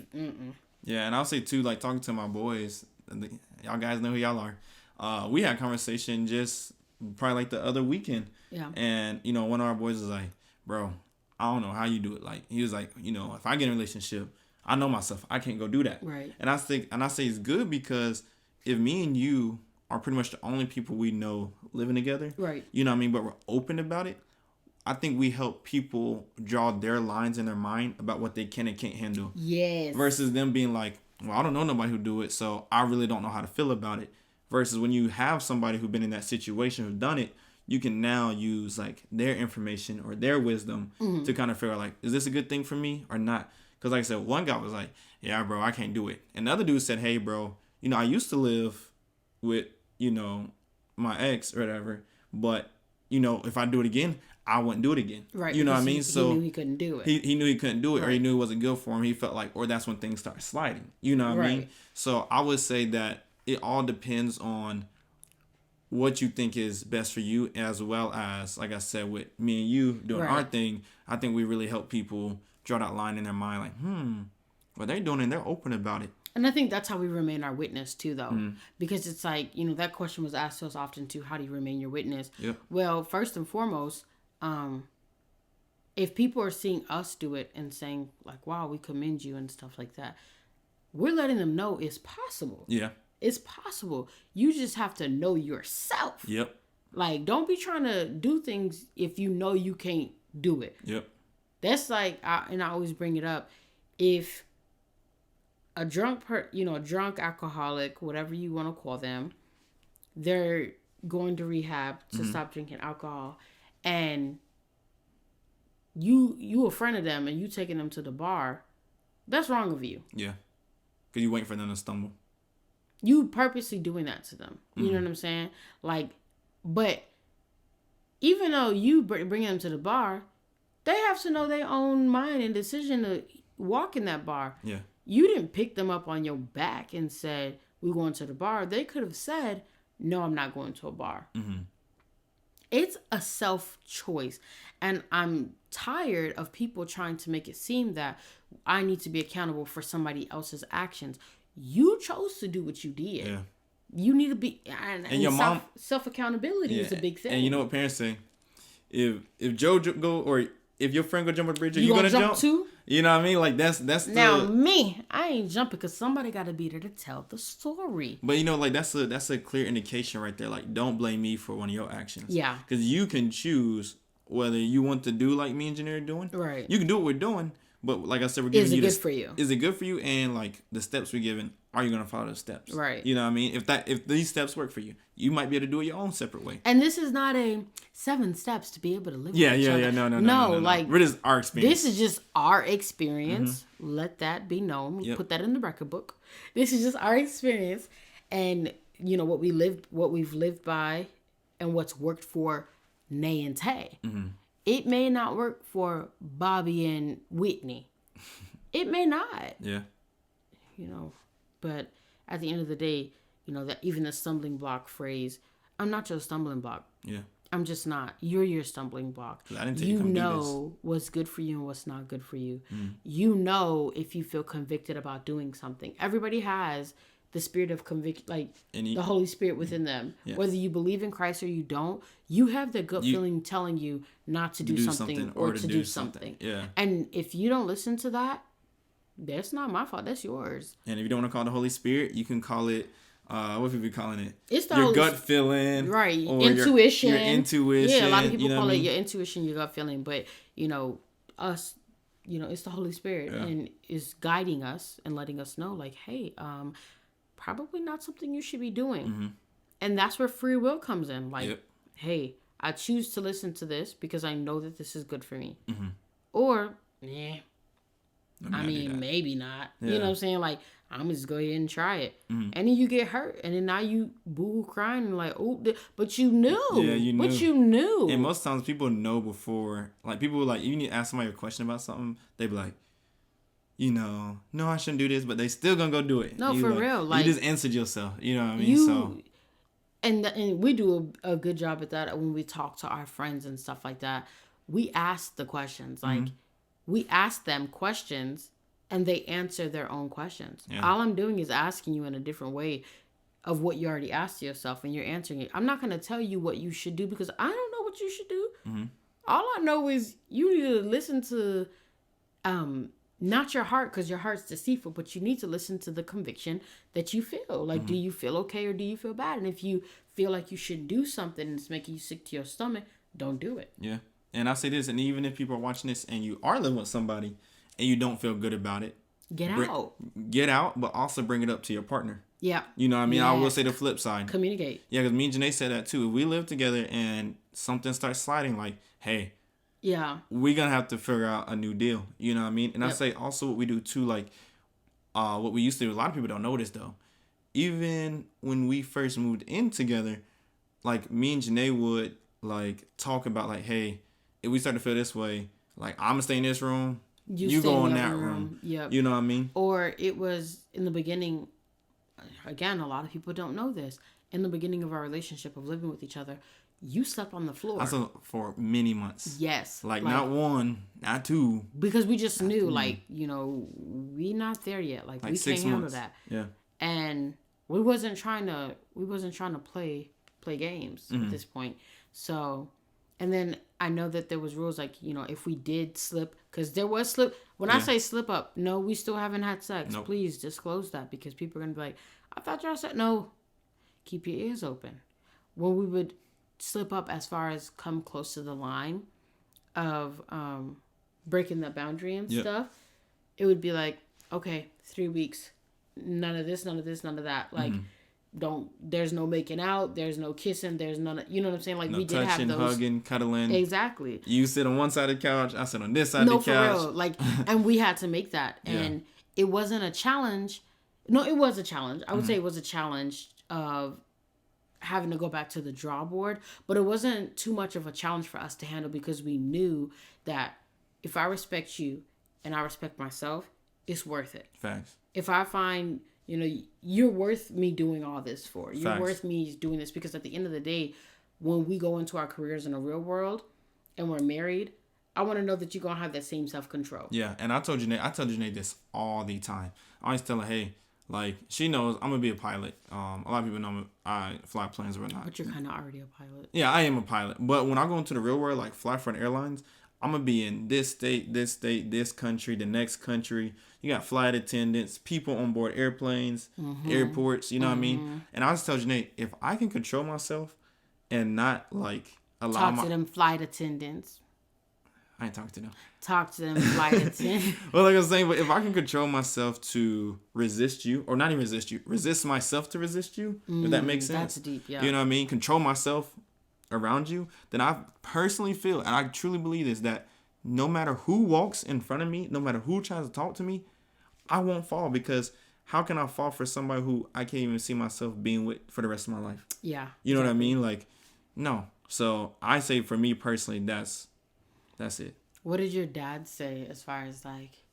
Yeah, and I'll say, too, like, talking to my boys, y'all guys know who y'all are. We had a conversation just probably, like, the other weekend. Yeah. And, one of our boys was like, bro, I don't know how you do it. Like, he was like, if I get in a relationship, I know myself. I can't go do that. Right. And I say it's good because if me and you are pretty much the only people we know living together. Right. You know what I mean? But we're open about it. I think we help people draw their lines in their mind about what they can and can't handle. Yes. Versus them being like, well, I don't know nobody who do it, so I really don't know how to feel about it. Versus when you have somebody who's been in that situation, who's done it, you can now use like their information or their wisdom to kind of figure out, like, is this a good thing for me or not? Because like I said, one guy was like, yeah, bro, I can't do it. And the other dude said, hey, bro, I used to live with, my ex or whatever, but, if I do it again, I wouldn't do it again. Right. You know what I mean? So he knew he couldn't do it. He knew he couldn't do it, right. Or he knew it wasn't good for him. He felt like, or that's when things start sliding. You know what I mean? So I would say that it all depends on what you think is best for you, as well as, like I said, with me and you doing our thing, I think we really help people draw that line in their mind, like, what they're doing, and they're open about it. And I think that's how we remain our witness, too, though. Because it's like, that question was asked to us often, too. How do you remain your witness? Yep. Well, first and foremost, if people are seeing us do it and saying, like, wow, we commend you and stuff like that, we're letting them know it's possible. Yeah. It's possible. You just have to know yourself. Yep. Like, don't be trying to do things if you know you can't do it. Yep. That's like, and I always bring it up, if a drunk alcoholic, whatever you want to call them, they're going to rehab to stop drinking alcohol, and you a friend of them and you taking them to the bar, that's wrong of you. Yeah. Because you waiting for them to stumble. You purposely doing that to them. You know what I'm saying? Like, but even though you bring them to the bar, they have to know their own mind and decision to walk in that bar. Yeah. You didn't pick them up on your back and said, we're going to the bar. They could have said, no, I'm not going to a bar. Mm-hmm. It's a self-choice. And I'm tired of people trying to make it seem that I need to be accountable for somebody else's actions. You chose to do what you did. Yeah. You need to be... And your mom... Self-accountability is a big thing. And you know what parents say? If Joe go, or if your friend go jump a bridge, are you going to jump too? You know what I mean? Like, that's now me. I ain't jumping because somebody got to be there to tell the story. But like that's a clear indication right there. Like, don't blame me for one of your actions. Yeah. Because you can choose whether you want to do like me and Janee are doing. Right. You can do what we're doing, but like I said, we're giving you. Is it good for you? Is it good for you? And like the steps we're giving, are you gonna follow the steps? Right. You know what I mean? If these steps work for you, you might be able to do it your own separate way. And this is not a 7 steps to be able to live. Yeah, with each other. No. Like, this is our experience. This is just our experience. Mm-hmm. Let that be known. Yep. Put that in the record book. This is just our experience, and what we've lived by, and what's worked for Nay and Tay. Mm-hmm. It may not work for Bobby and Whitney. It may not. Yeah. You know, but at the end of the day, you know, that even the stumbling block phrase, I'm not your stumbling block. Yeah. I'm just not. You're your stumbling block. I didn't tell You come do know what's good for you and what's not good for you. Mm. You know if you feel convicted about doing something. Everybody has the spirit of conviction, like the Holy Spirit within them. Yes. Whether you believe in Christ or you don't, you have the gut feeling telling you not to do something or to do something. Yeah. And if you don't listen to that, that's not my fault. That's yours. And if you don't want to call it the Holy Spirit, you can call it, what have you calling it? It's the your gut feeling. Right. Intuition. Your intuition. Yeah, a lot of people call it your intuition, your gut feeling. But, you know, us, you know, it's the Holy Spirit and is guiding us and letting us know, like, hey, probably not something you should be doing. Mm-hmm. And that's where free will comes in. Like, hey, I choose to listen to this because I know that this is good for me. Mm-hmm. Or, I mean, maybe not. Yeah. You know what I'm saying? Like, I'm going to just go ahead and try it. Mm-hmm. And then you get hurt. And then now you boo crying and like, oh, but you knew. Yeah, you knew. But you knew. And most times people know before. Like, people like, you need to ask somebody a question about something. They be like, you know, no, I shouldn't do this. But they still going to go do it. No, for real. Like, you just answered yourself. You know what I mean? And we do a good job at that when we talk to our friends and stuff like that. We ask the questions. Like, we ask them questions and they answer their own questions. Yeah. All I'm doing is asking you in a different way of what you already asked yourself and you're answering it. I'm not going to tell you what you should do because I don't know what you should do. Mm-hmm. All I know is you need to listen to, not your heart because your heart's deceitful, but you need to listen to the conviction that you feel. Like, do you feel okay or do you feel bad? And if you feel like you should do something and it's making you sick to your stomach, don't do it. Yeah. And I'll say this, and even if people are watching this and you are living with somebody and you don't feel good about it, get out, but also bring it up to your partner. Yeah. You know what I mean? Yeah. I will say the flip side. Communicate. Yeah, because me and Janee said that too. If we live together and something starts sliding, like, hey, we're going to have to figure out a new deal. You know what I mean? And I say also what we do too, like, what we used to do, a lot of people don't know this though. Even when we first moved in together, like, me and Janee would, like, talk about, like, hey, if we start to feel this way, like, I'm going to stay in this room, you go in that room. Yep. You know what I mean? Or it was in the beginning, again, a lot of people don't know this. In the beginning of our relationship of living with each other, you slept on the floor. I slept for many months. Yes. Like not one, not two. Because we just knew, like, you know, we not there yet. Like we can't handle that. Yeah. And we wasn't trying to play games at this point. So, and then I know that there was rules like, you know, if we did slip, because there was slip. When I say slip up, no, we still haven't had sex. Nope. Please disclose that because people are going to be like, I thought y'all said, no, keep your ears open. When we would slip up as far as come close to the line of breaking the boundary and stuff, it would be like, okay, 3 weeks, none of this, none of this, none of that. Like, there's no making out, there's no kissing, there's none of, you know what I'm saying? Like, no we did touching, have those. Hugging, cuddling. Exactly. You sit on one side of the couch, I sit on this side of the couch. No, for real. Like, and we had to make that. And it wasn't a challenge. No, it was a challenge. I would say it was a challenge of having to go back to the drawing board, but it wasn't too much of a challenge for us to handle because we knew that if I respect you and I respect myself, it's worth it. Facts. If I find, you know, you're worth me doing all this for. You're Facts. Worth me doing this because at the end of the day, when we go into our careers in the real world and we're married, I want to know that you're going to have that same self-control. Yeah, and I tell Janee this all the time. I always tell her, hey, like, she knows I'm going to be a pilot. A lot of people know I fly planes or whatnot. But you're kind of already a pilot. Yeah, I am a pilot. But when I go into the real world, like fly for airlines, I'm going to be in this state, this country, the next country. You got flight attendants, people on board airplanes, airports, you know what I mean? And I just tell Janee, if I can control myself and not, like, allow Talk to them flight attendants. I ain't talking to them. Talk to them flight attendants. Well, like I was saying, but if I can control myself to resist you, or not even resist you, resist myself to resist you, if that makes sense. That's deep, yeah. You know what I mean? Control myself around you, then I personally feel, and I truly believe this, that no matter who walks in front of me, no matter who tries to talk to me, I won't fall, because how can I fall for somebody who I can't even see myself being with for the rest of my life? Yeah. You know what I mean? Like, no. So I say for me personally, that's That's it. What did your dad say as far as like,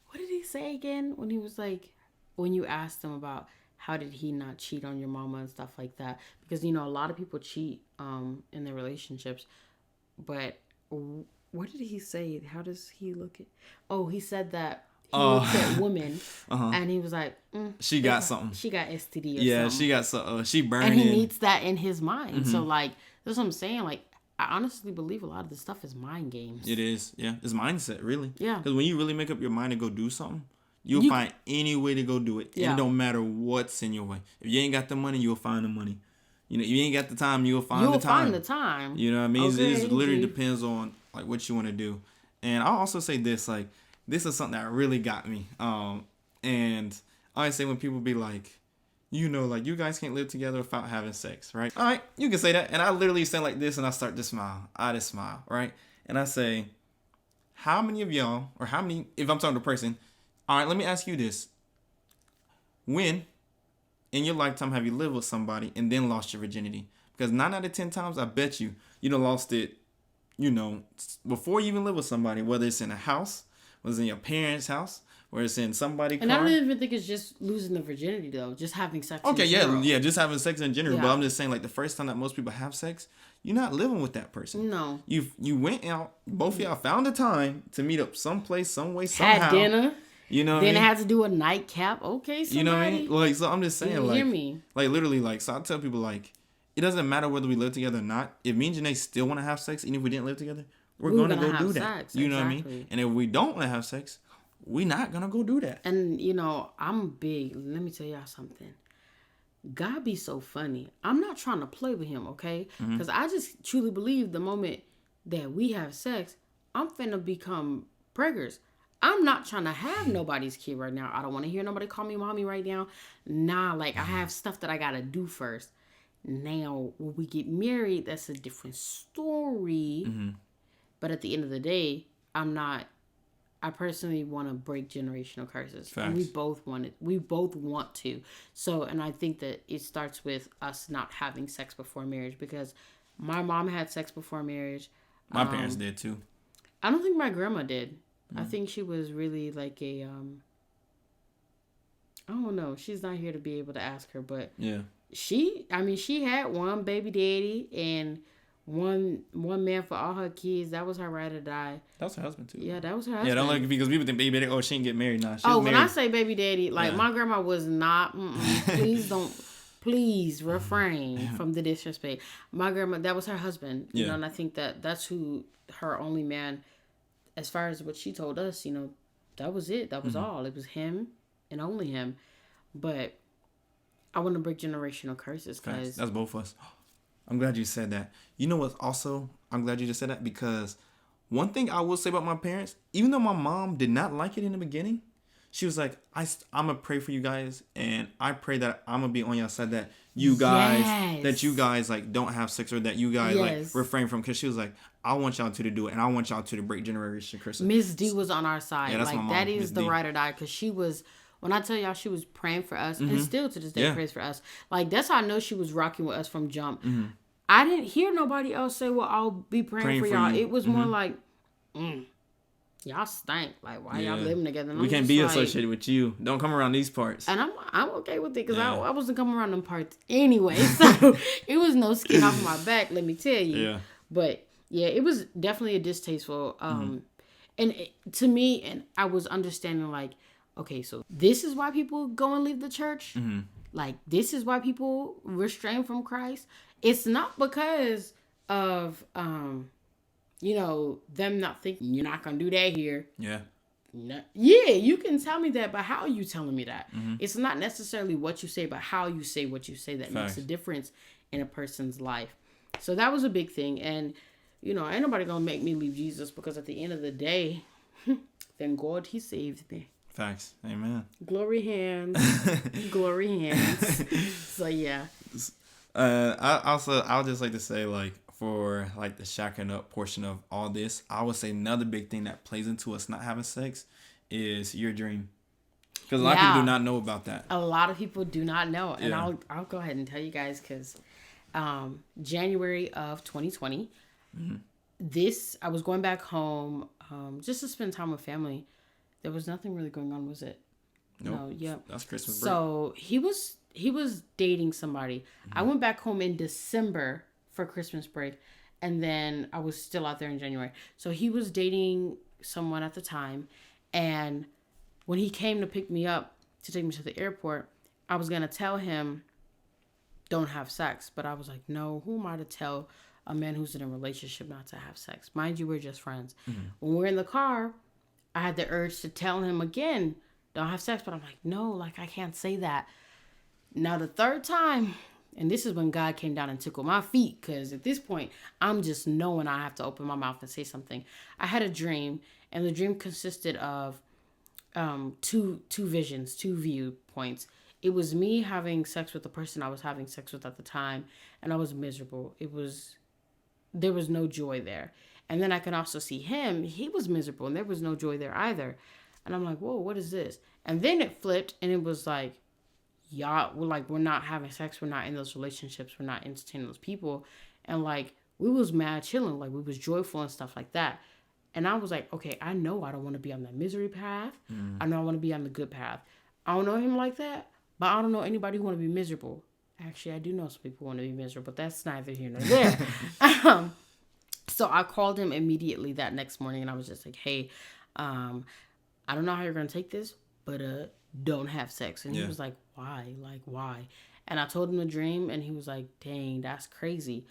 what did he say again when he was like, when you asked him about how did he not cheat on your mama and stuff like that? Because, you know, a lot of people cheat in their relationships. But what did he say? How does he look at? Oh, he said that he looks at women and he was like, she got something. She got STD or yeah, something. she got something. She burning. And he needs that in his mind. So, like, that's what I'm saying. Like, I honestly believe a lot of this stuff is mind games. It is, yeah. It's mindset, really. Yeah. Because when you really make up your mind to go do something, you'll find any way to go do it. Yeah. And it don't matter what's in your way. If you ain't got the money, you'll find the money. You know, if you ain't got the time, you'll find the time. You'll find the time. You know what I mean? Okay, it literally depends on, like, what you want to do. And I'll also say this, like, this is something that really got me. And I always say when people be like, you know, like, you guys can't live together without having sex, right? All right, you can say that. And I literally say like this, and I start to smile. I just smile, right? And I say, how many of y'all, or how many, if I'm talking to a person, all right, let me ask you this. When in your lifetime have you lived with somebody and then lost your virginity? Because 9 out of 10 times, I bet you done lost it, you know, before you even live with somebody, whether it's in a house, whether it's in your parents' house, where it's in somebody's car. And I don't even think it's just losing the virginity, though. Just having sex in general. Yeah, just having sex in general. Yeah. But I'm just saying, like, the first time that most people have sex, you're not living with that person. No. You went out, both of y'all found a time to meet up someplace, some way, somehow. Had dinner. You know what then I mean? Had to do a nightcap. Okay, somebody. You know what I mean? Like, so I'm just saying, like, hear me? Like, literally, like, so I tell people, like, it doesn't matter whether we live together or not. If me and Janee still want to have sex, even if we didn't live together, we're going to go do that. You know what I mean? And if we don't want to have sex, we're not going to go do that. And, you know, I'm big. Let me tell y'all something. God be so funny. I'm not trying to play with him, okay? Because I just truly believe the moment that we have sex, I'm finna become preggers. I'm not trying to have nobody's kid right now. I don't want to hear nobody call me mommy right now. Nah, like, I have stuff that I got to do first. Now, when we get married, that's a different story. But at the end of the day, I personally want to break generational curses. Facts. And we both want to. So, and I think that it starts with us not having sex before marriage, because my mom had sex before marriage. My parents did too. I don't think my grandma did. I think she was really like a, I don't know. She's not here to be able to ask her, but yeah. She had one baby daddy and one man for all her kids. That was her ride or die. That was her husband too. Yeah, that was her husband. Yeah, don't like, because people think baby daddy, she didn't get married now. When I say baby daddy, like, my grandma was not. Please refrain from the disrespect. My grandma, that was her husband. You know, and I think that's who her only man. As far as what she told us, you know, that was it. That was all. It was him and only him. But I want to break generational curses, because that's both of us. I'm glad you said that. You know what? Also, I'm glad you just said that, because one thing I will say about my parents, even though my mom did not like it in the beginning, she was like, I'm going to pray for you guys, and I pray that I'm going to be on your side, that you guys, like, don't have sex, or that you guys, like, refrain from, because she was like, I want y'all two to do it, and I want y'all two to break generation curses. Miss D was on our side. Yeah, that's my mom. That is the ride or die, because she was, when I tell y'all, she was praying for us, and still to this day prays for us. Like, that's how I know she was rocking with us from jump. I didn't hear nobody else say, well, I'll be praying for y'all. It was more like, y'all stink. Like, why y'all living together? And we can't be associated with you. Don't come around these parts. And I'm okay with it, because I wasn't coming around them parts anyway. So it was no skin off my back, let me tell you. Yeah. But yeah, it was definitely a distasteful. And to me, and I was understanding, like, okay, so this is why people go and leave the church. Like, this is why people restrain from Christ. It's not because of, you know, them not thinking you're not going to do that here. Yeah. No, yeah, you can tell me that, but how are you telling me that? It's not necessarily what you say, but how you say what you say that makes a difference in a person's life. So that was a big thing. And, you know, ain't nobody going to make me leave Jesus, because at the end of the day, thank God he saved me. Facts. Amen. Glory hands. Glory hands. So, yeah. I'll just like to say, like, for, like, the shacking up portion of all this, I would say another big thing that plays into us not having sex is your dream. Because a lot of people do not know about that. A lot of people do not know. And I'll go ahead and tell you guys, because January of 2020, I was going back home just to spend time with family. There was nothing really going on, was it? Nope. No, yep. That's Christmas break. So he was dating somebody. I went back home in December for Christmas break, and then I was still out there in January. So he was dating someone at the time, and when he came to pick me up to take me to the airport, I was gonna tell him, don't have sex. But I was like, no, who am I to tell a man who's in a relationship not to have sex? Mind you, we're just friends. When we're in the car, I had the urge to tell him again, don't have sex. But I'm like, no, like, I can't say that. Now, the third time, and this is when God came down and tickled my feet, because at this point, I'm just knowing I have to open my mouth and say something. I had a dream, and the dream consisted of two visions, two viewpoints. It was me having sex with the person I was having sex with at the time, and I was miserable. There was no joy there. And then I can also see him. He was miserable, and there was no joy there either. And I'm like, whoa, what is this? And then it flipped, and it was like, y'all, we're not having sex. We're not in those relationships. We're not entertaining those people. And like, we was mad chilling. Like, we was joyful and stuff like that. And I was like, okay, I know I don't want to be on that misery path. I know I want to be on the good path. I don't know him like that, but I don't know anybody who want to be miserable. Actually, I do know some people who want to be miserable, but that's neither here nor there. So I called him immediately that next morning, and I was just like, hey, I don't know how you're going to take this, but don't have sex. And he was like, why? Like, why? And I told him the dream, and he was like, dang, that's crazy.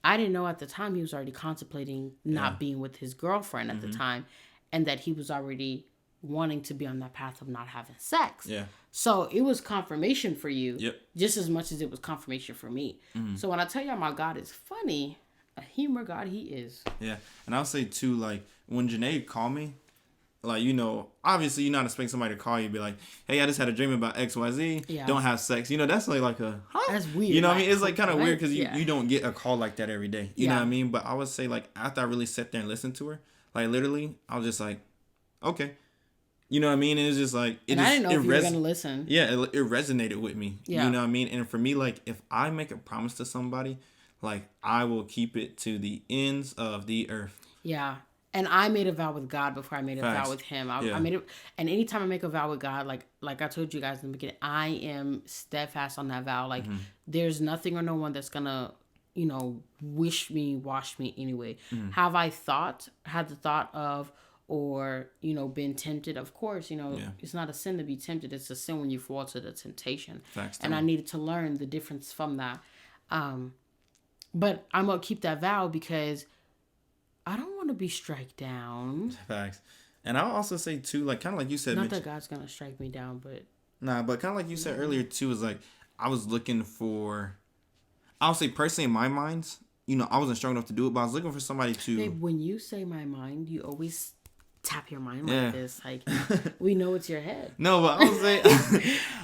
I didn't know at the time he was already contemplating not being with his girlfriend at the time, and that he was already wanting to be on that path of not having sex. Yeah. So it was confirmation for you, just as much as it was confirmation for me. So when I tell y'all my God is funny, a humor God he is. Yeah. And I'll say too, like, when Janee called me, like, you know, obviously you're not expecting somebody to call you and be like, hey, I just had a dream about XYZ. Don't have sex. You know, that's like a, huh? That's weird. You know what I mean? It's like kind of weird because you don't get a call like that every day. You know what I mean? But I would say, like, after I really sat there and listened to her, like, literally, I was just like, okay. You know what I mean? And it's just like, I didn't know if you were going to listen. Yeah, it resonated with me. Yeah. You know what I mean? And for me, like, if I make a promise to somebody, like, I will keep it to the ends of the earth. Yeah. And I made a vow with God before I made a vow with him. I made it, and anytime I make a vow with God, like I told you guys in the beginning, I am steadfast on that vow. Like, there's nothing or no one that's gonna, you know, wash me anyway. Have I had the thought of, or, you know, been tempted? Of course, you know, it's not a sin to be tempted. It's a sin when you fall to the temptation. And I needed to learn the difference from that. But I'm gonna keep that vow because I don't want to be strike down. Facts. And I'll also say too, like, kind of like you said, not that God's gonna strike me down, but but kind of like you said earlier too, is like, I was looking for, I'll say personally in my mind, you know, I wasn't strong enough to do it, but I was looking for somebody to. Babe, when you say my mind, you always tap your mind like this. Like, we know it's your head. No, but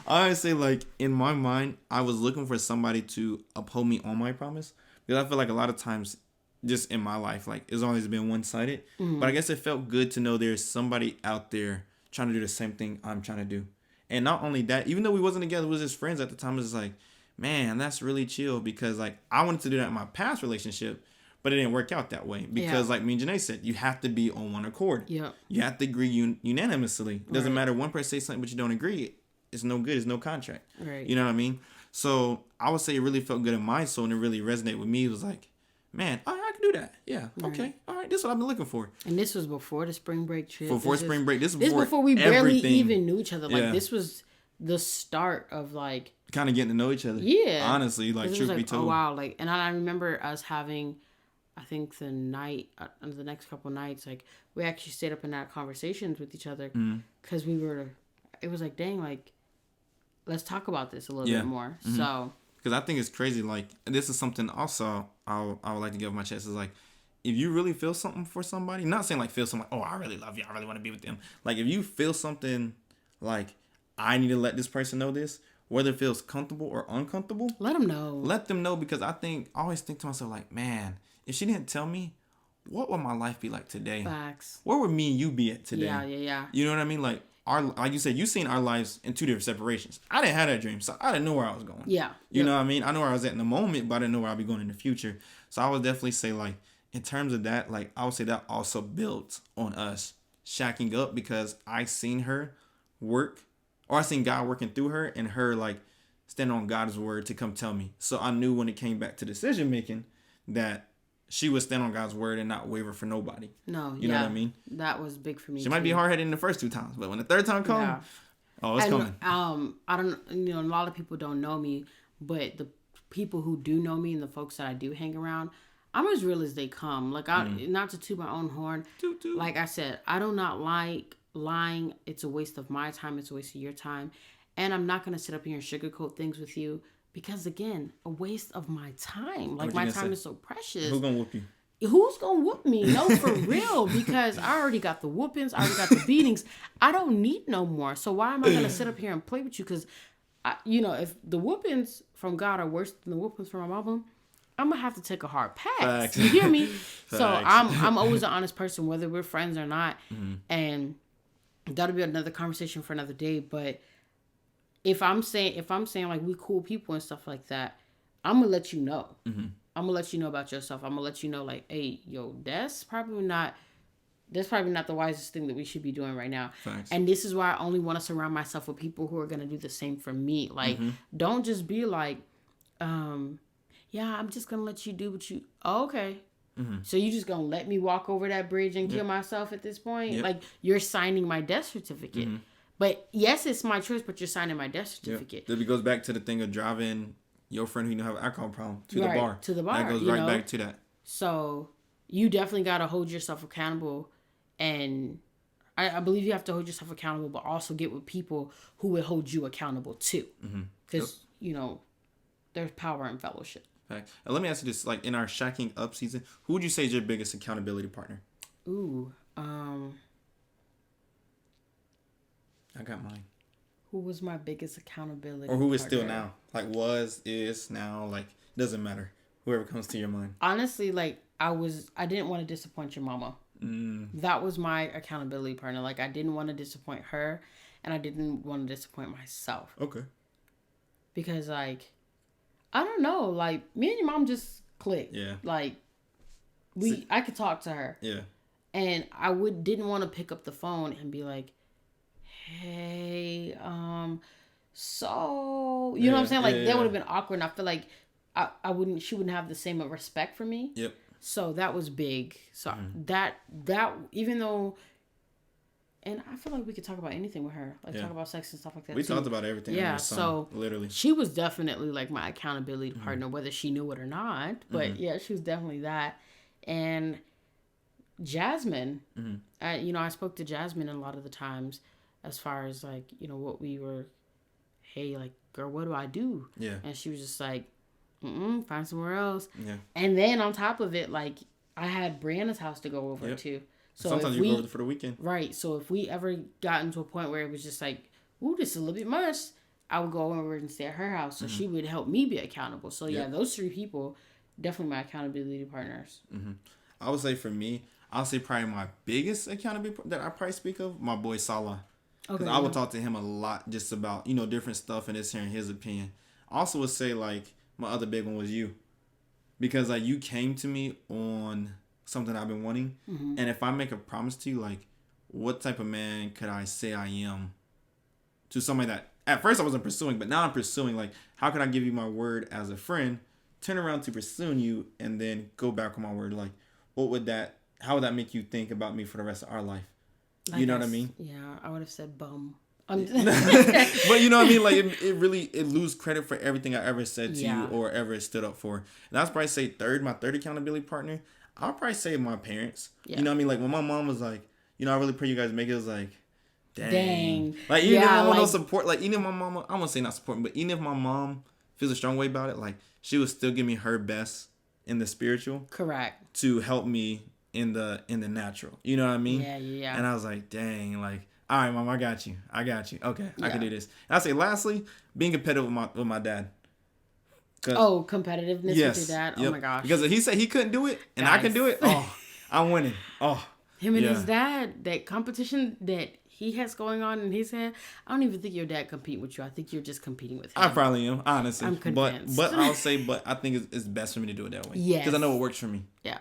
I would say, like, in my mind, I was looking for somebody to uphold me on my promise, because I feel like a lot of times, just in my life, like, it's always been one-sided. But I guess it felt good to know there's somebody out there trying to do the same thing I'm trying to do. And not only that, even though we wasn't together, we was just friends at the time, it was like, man, that's really chill, because, like, I wanted to do that in my past relationship, but it didn't work out that way, because like me and Janee said, you have to be on one accord. You have to agree unanimously. It doesn't matter one person say something but you don't agree, it's no good, it's no contract. You know what I mean? So I would say it really felt good in my soul, and it really resonated with me. It was like, man, I can do that. Yeah. Okay. All right. This is what I've been looking for. And this was before the spring break trip. Spring break. This was before we barely even knew each other. Like, this was the start of, like, kind of getting to know each other. Yeah. Honestly, like, truth be told. Oh, wow. Like, and I remember us having, I think the next couple nights, like, we actually stayed up and had conversations with each other, because it was like, dang, like, let's talk about this a little bit more. So. Because I think it's crazy. Like, this is something also I would like to give my chest, is like, if you really feel something for somebody, not saying like feel something like, oh, I really love you, I really want to be with them. Like, if you feel something like, I need to let this person know this, whether it feels comfortable or uncomfortable, let them know. Let them know, because I always think to myself, like, man, if she didn't tell me, what would my life be like today? Facts. Where would me and you be at today? Yeah. You know what I mean? Like, like you said, you seen our lives in two different separations. I didn't have that dream, so I didn't know where I was going. Yeah. You know what I mean? I know where I was at in the moment, but I didn't know where I'll be going in the future. So I would definitely say, like, in terms of that, like I would say that also built on us shacking up because I seen her work, or I seen God working through her, and her like stand on God's word to come tell me. So I knew when it came back to decision making that she would stand on God's word and not waver for nobody. No, you know what I mean? That was big for me. She might be hard headed in the first 2 times, but when the third time comes, it's coming. I don't, a lot of people don't know me, but the people who do know me and the folks that I do hang around, I'm as real as they come. Like, not to toot my own horn. Toot. Like I said, I do not like lying. It's a waste of my time. It's a waste of your time. And I'm not going to sit up here and sugarcoat things with you because, again, a waste of my time. Like, my time is so precious. Who's going to whoop you? Who's going to whoop me? No, for real. Because I already got the whoopings. I already got the beatings. I don't need no more. So why am I going to sit up here and play with you? Because, if the whoopings from God are worse than the whoopings from my mama, I'm going to have to take a hard pass. Facts. You hear me? So I'm always an honest person, whether we're friends or not. Mm-hmm. And that'll be another conversation for another day. But if I'm saying like we cool people and stuff like that, I'm gonna let you know. Mm-hmm. I'm gonna let you know about yourself. I'm gonna let you know, like, hey, yo, that's probably not the wisest thing that we should be doing right now. Thanks. And this is why I only want to surround myself with people who are gonna do the same for me. Like, don't just be like, yeah, I'm just gonna let you do what you. Oh, okay. Mm-hmm. So you just gonna let me walk over that bridge and kill myself at this point? Yep. Like, you're signing my death certificate. Mm-hmm. But yes, it's my choice, but you're signing my death certificate. Yep. It goes back to the thing of driving your friend who have an alcohol problem to the bar. To the bar. That goes right back to that. So you definitely got to hold yourself accountable. And I believe you have to hold yourself accountable, but also get with people who will hold you accountable too. Because, there's power in fellowship. Okay. Now, let me ask you this. Like, in our shacking up season, who would you say is your biggest accountability partner? Ooh, I got mine. Who was my biggest accountability or who is partner? still now? Like, was, is, now, like, doesn't matter. Whoever comes to your mind. Honestly, like, I didn't want to disappoint your mama. That was my accountability partner. Like, I didn't want to disappoint her, and I didn't want to disappoint myself. Okay. Because, like, I don't know. Like, me and your mom just clicked. Yeah. Like, I could talk to her. Yeah. And I didn't want to pick up the phone and be like, hey, so, you know what I'm saying? Like, that would have been awkward. And I feel like she wouldn't have the same respect for me. Yep. So that was big. So that, even though, and I feel like we could talk about anything with her. Like, talk about sex and stuff like that. We talked about everything. Yeah. So literally, she was definitely like my accountability partner, whether she knew it or not. But yeah, she was definitely that. And Jasmine, I spoke to Jasmine a lot of the times as far as, like, what we were, hey, like, girl, what do I do? Yeah. And she was just like, find somewhere else. Yeah. And then on top of it, like, I had Brianna's house to go over to. So sometimes you go over for the weekend. Right. So if we ever got into a point where it was just like, ooh, this is a little bit much, I would go over and stay at her house. So she would help me be accountable. So yeah, those 3 people, definitely my accountability partners. I would say for me, I'll say probably my biggest accountability that I probably speak of, my boy Salah. Because I would talk to him a lot just about, different stuff and just hearing his opinion. I also would say, like, my other big one was you. Because, like, you came to me on something I've been wanting. And if I make a promise to you, like, what type of man could I say I am to somebody that at first I wasn't pursuing, but now I'm pursuing? Like, how can I give you my word as a friend, turn around to pursuing you, and then go back on my word? Like, how would that make you think about me for the rest of our life? You know what I mean? Yeah, I would have said bum. But you know what I mean? Like, it lose credit for everything I ever said to you or ever stood up for. And I'd probably say my third accountability partner, I'll probably say my parents. Yeah. You know what I mean? Like, when my mom was like, I really pray you guys make it, was like, dang. Like, even if I want no support, like, even if my mom, I won't say not supporting, but even if my mom feels a strong way about it, like, she would still give me her best in the spiritual. Correct. To help me in the natural. You know what I mean? Yeah. And I was like, dang, like, all right, Mom, I got you. Okay, I can do this. And I say, lastly, being competitive with my dad. Competitiveness with your dad? Yep. Oh, my gosh. Because if he said he couldn't do it, and I can do it, I'm winning. Him and his dad, that competition that he has going on in his head, I don't even think your dad compete with you. I think you're just competing with him. I probably am, honestly. I'm convinced. But I'll say, I think it's best for me to do it that way. Yes. Because I know it works for me. Yeah.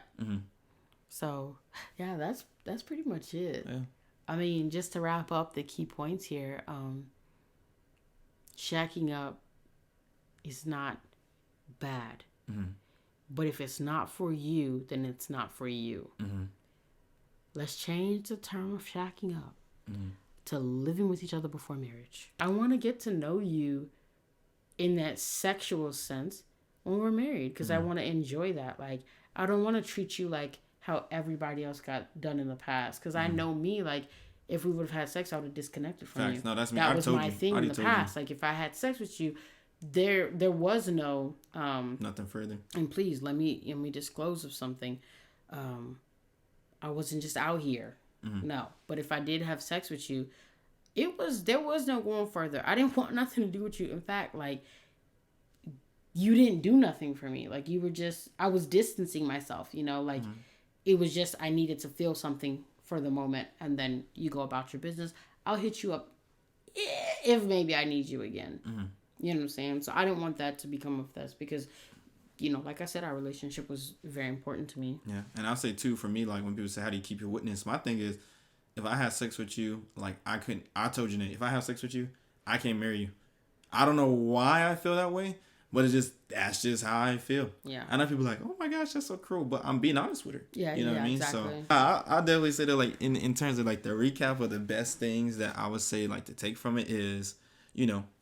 So, yeah, that's pretty much it. Yeah. I mean, just to wrap up the key points here, shacking up is not bad. Mm-hmm. But if it's not for you, then it's not for you. Mm-hmm. Let's change the term of shacking up Mm-hmm. to living with each other before marriage. I want to get to know you in that sexual sense when we're married, because I want to enjoy that. Like, I don't want to treat you like how everybody else got done in the past, because I know me, like, if we would have had sex, I would have disconnected from Facts. you. No, that's me. That I was told my you. thing I in the told past. you. Like, if I had sex with you, there was no Nothing further. and please let me disclose of something. I wasn't just out here. Mm-hmm. No. But if I did have sex with you, there was no going further. I didn't want nothing to do with you. In fact, like, you didn't do nothing for me. Like, you were just, I was distancing myself, like, it was just, I needed to feel something for the moment, and then you go about your business. I'll hit you up if maybe I need you again. Mm-hmm. You know what I'm saying? So I didn't want that to become of this, because, like I said, our relationship was very important to me. Yeah. And I'll say too, for me, like, when people say, how do you keep your witness? My thing is, if I have sex with you, like, I told Janee, if I have sex with you, I can't marry you. I don't know why I feel that way, but that's just how I feel. Yeah. I know people are like, oh my gosh, that's so cruel, but I'm being honest with her. Yeah, you know what I mean? Exactly. So I'll definitely say that, like, in terms of, like, the recap of the best things that I would say, like, to take from it is,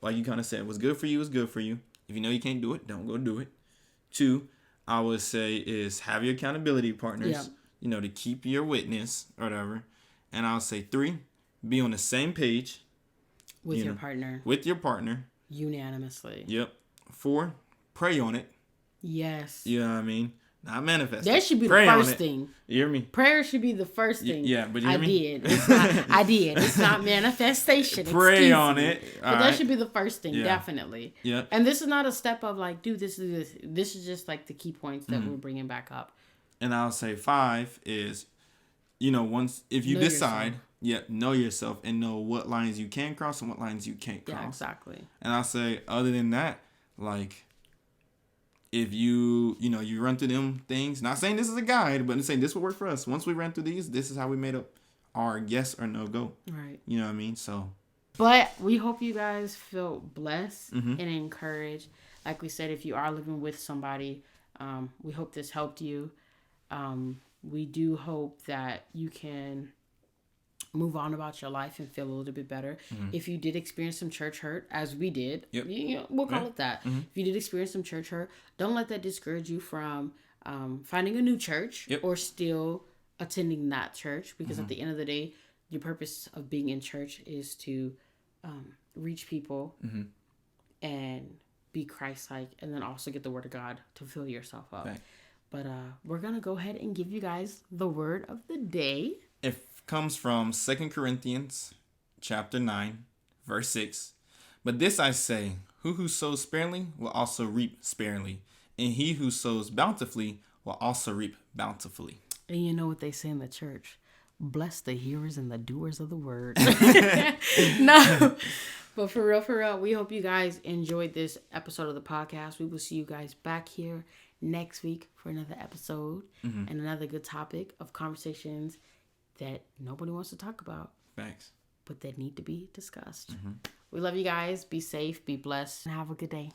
like you kind of said, what's good for you is good for you. If you know you can't do it, don't go do it. 2, I would say, is have your accountability partners, to keep your witness or whatever. And I'll say 3, be on the same page. With your partner. With your partner. Unanimously. Yep. 4, pray on it. Yes. You know what I mean? Not manifest. That should be pray the first thing. You hear me? Prayer should be the first thing. Yeah, but you hear me? I did. It's not manifestation. Pray on it. But that should be the first thing, Yeah. Definitely. Yeah. And this is not a step of like, do this, do this. This is just like the key points that we're bringing back up. And I'll say 5 is, once if you decide, know yourself and know what lines you can cross and what lines you can't cross. Yeah, exactly. And I'll say, other than that, like, if you run through them things, not saying this is a guide, but saying this will work for us. Once we ran through these, this is how we made up our yes or no go. Right. You know what I mean? So. But we hope you guys feel blessed and encouraged. Like we said, if you are living with somebody, we hope this helped you. We do hope that you can move on about your life and feel a little bit better. If you did experience some church hurt, as we did, we'll call it that. If you did experience some church hurt, don't let that discourage you from finding a new church or still attending that church, because at the end of the day, your purpose of being in church is to reach people and be Christ-like, and then also get the word of God to fill yourself up. Right. But we're going to go ahead and give you guys the word of the day. It comes from 2 Corinthians chapter 9, verse 6. But this I say, who sows sparingly will also reap sparingly, and he who sows bountifully will also reap bountifully. And you know what they say in the church? Bless the hearers and the doers of the word. No. But for real, we hope you guys enjoyed this episode of the podcast. We will see you guys back here next week for another episode and another good topic of conversations that nobody wants to talk about. Thanks. But that need to be discussed. We love you guys. Be safe, be blessed, and have a good day.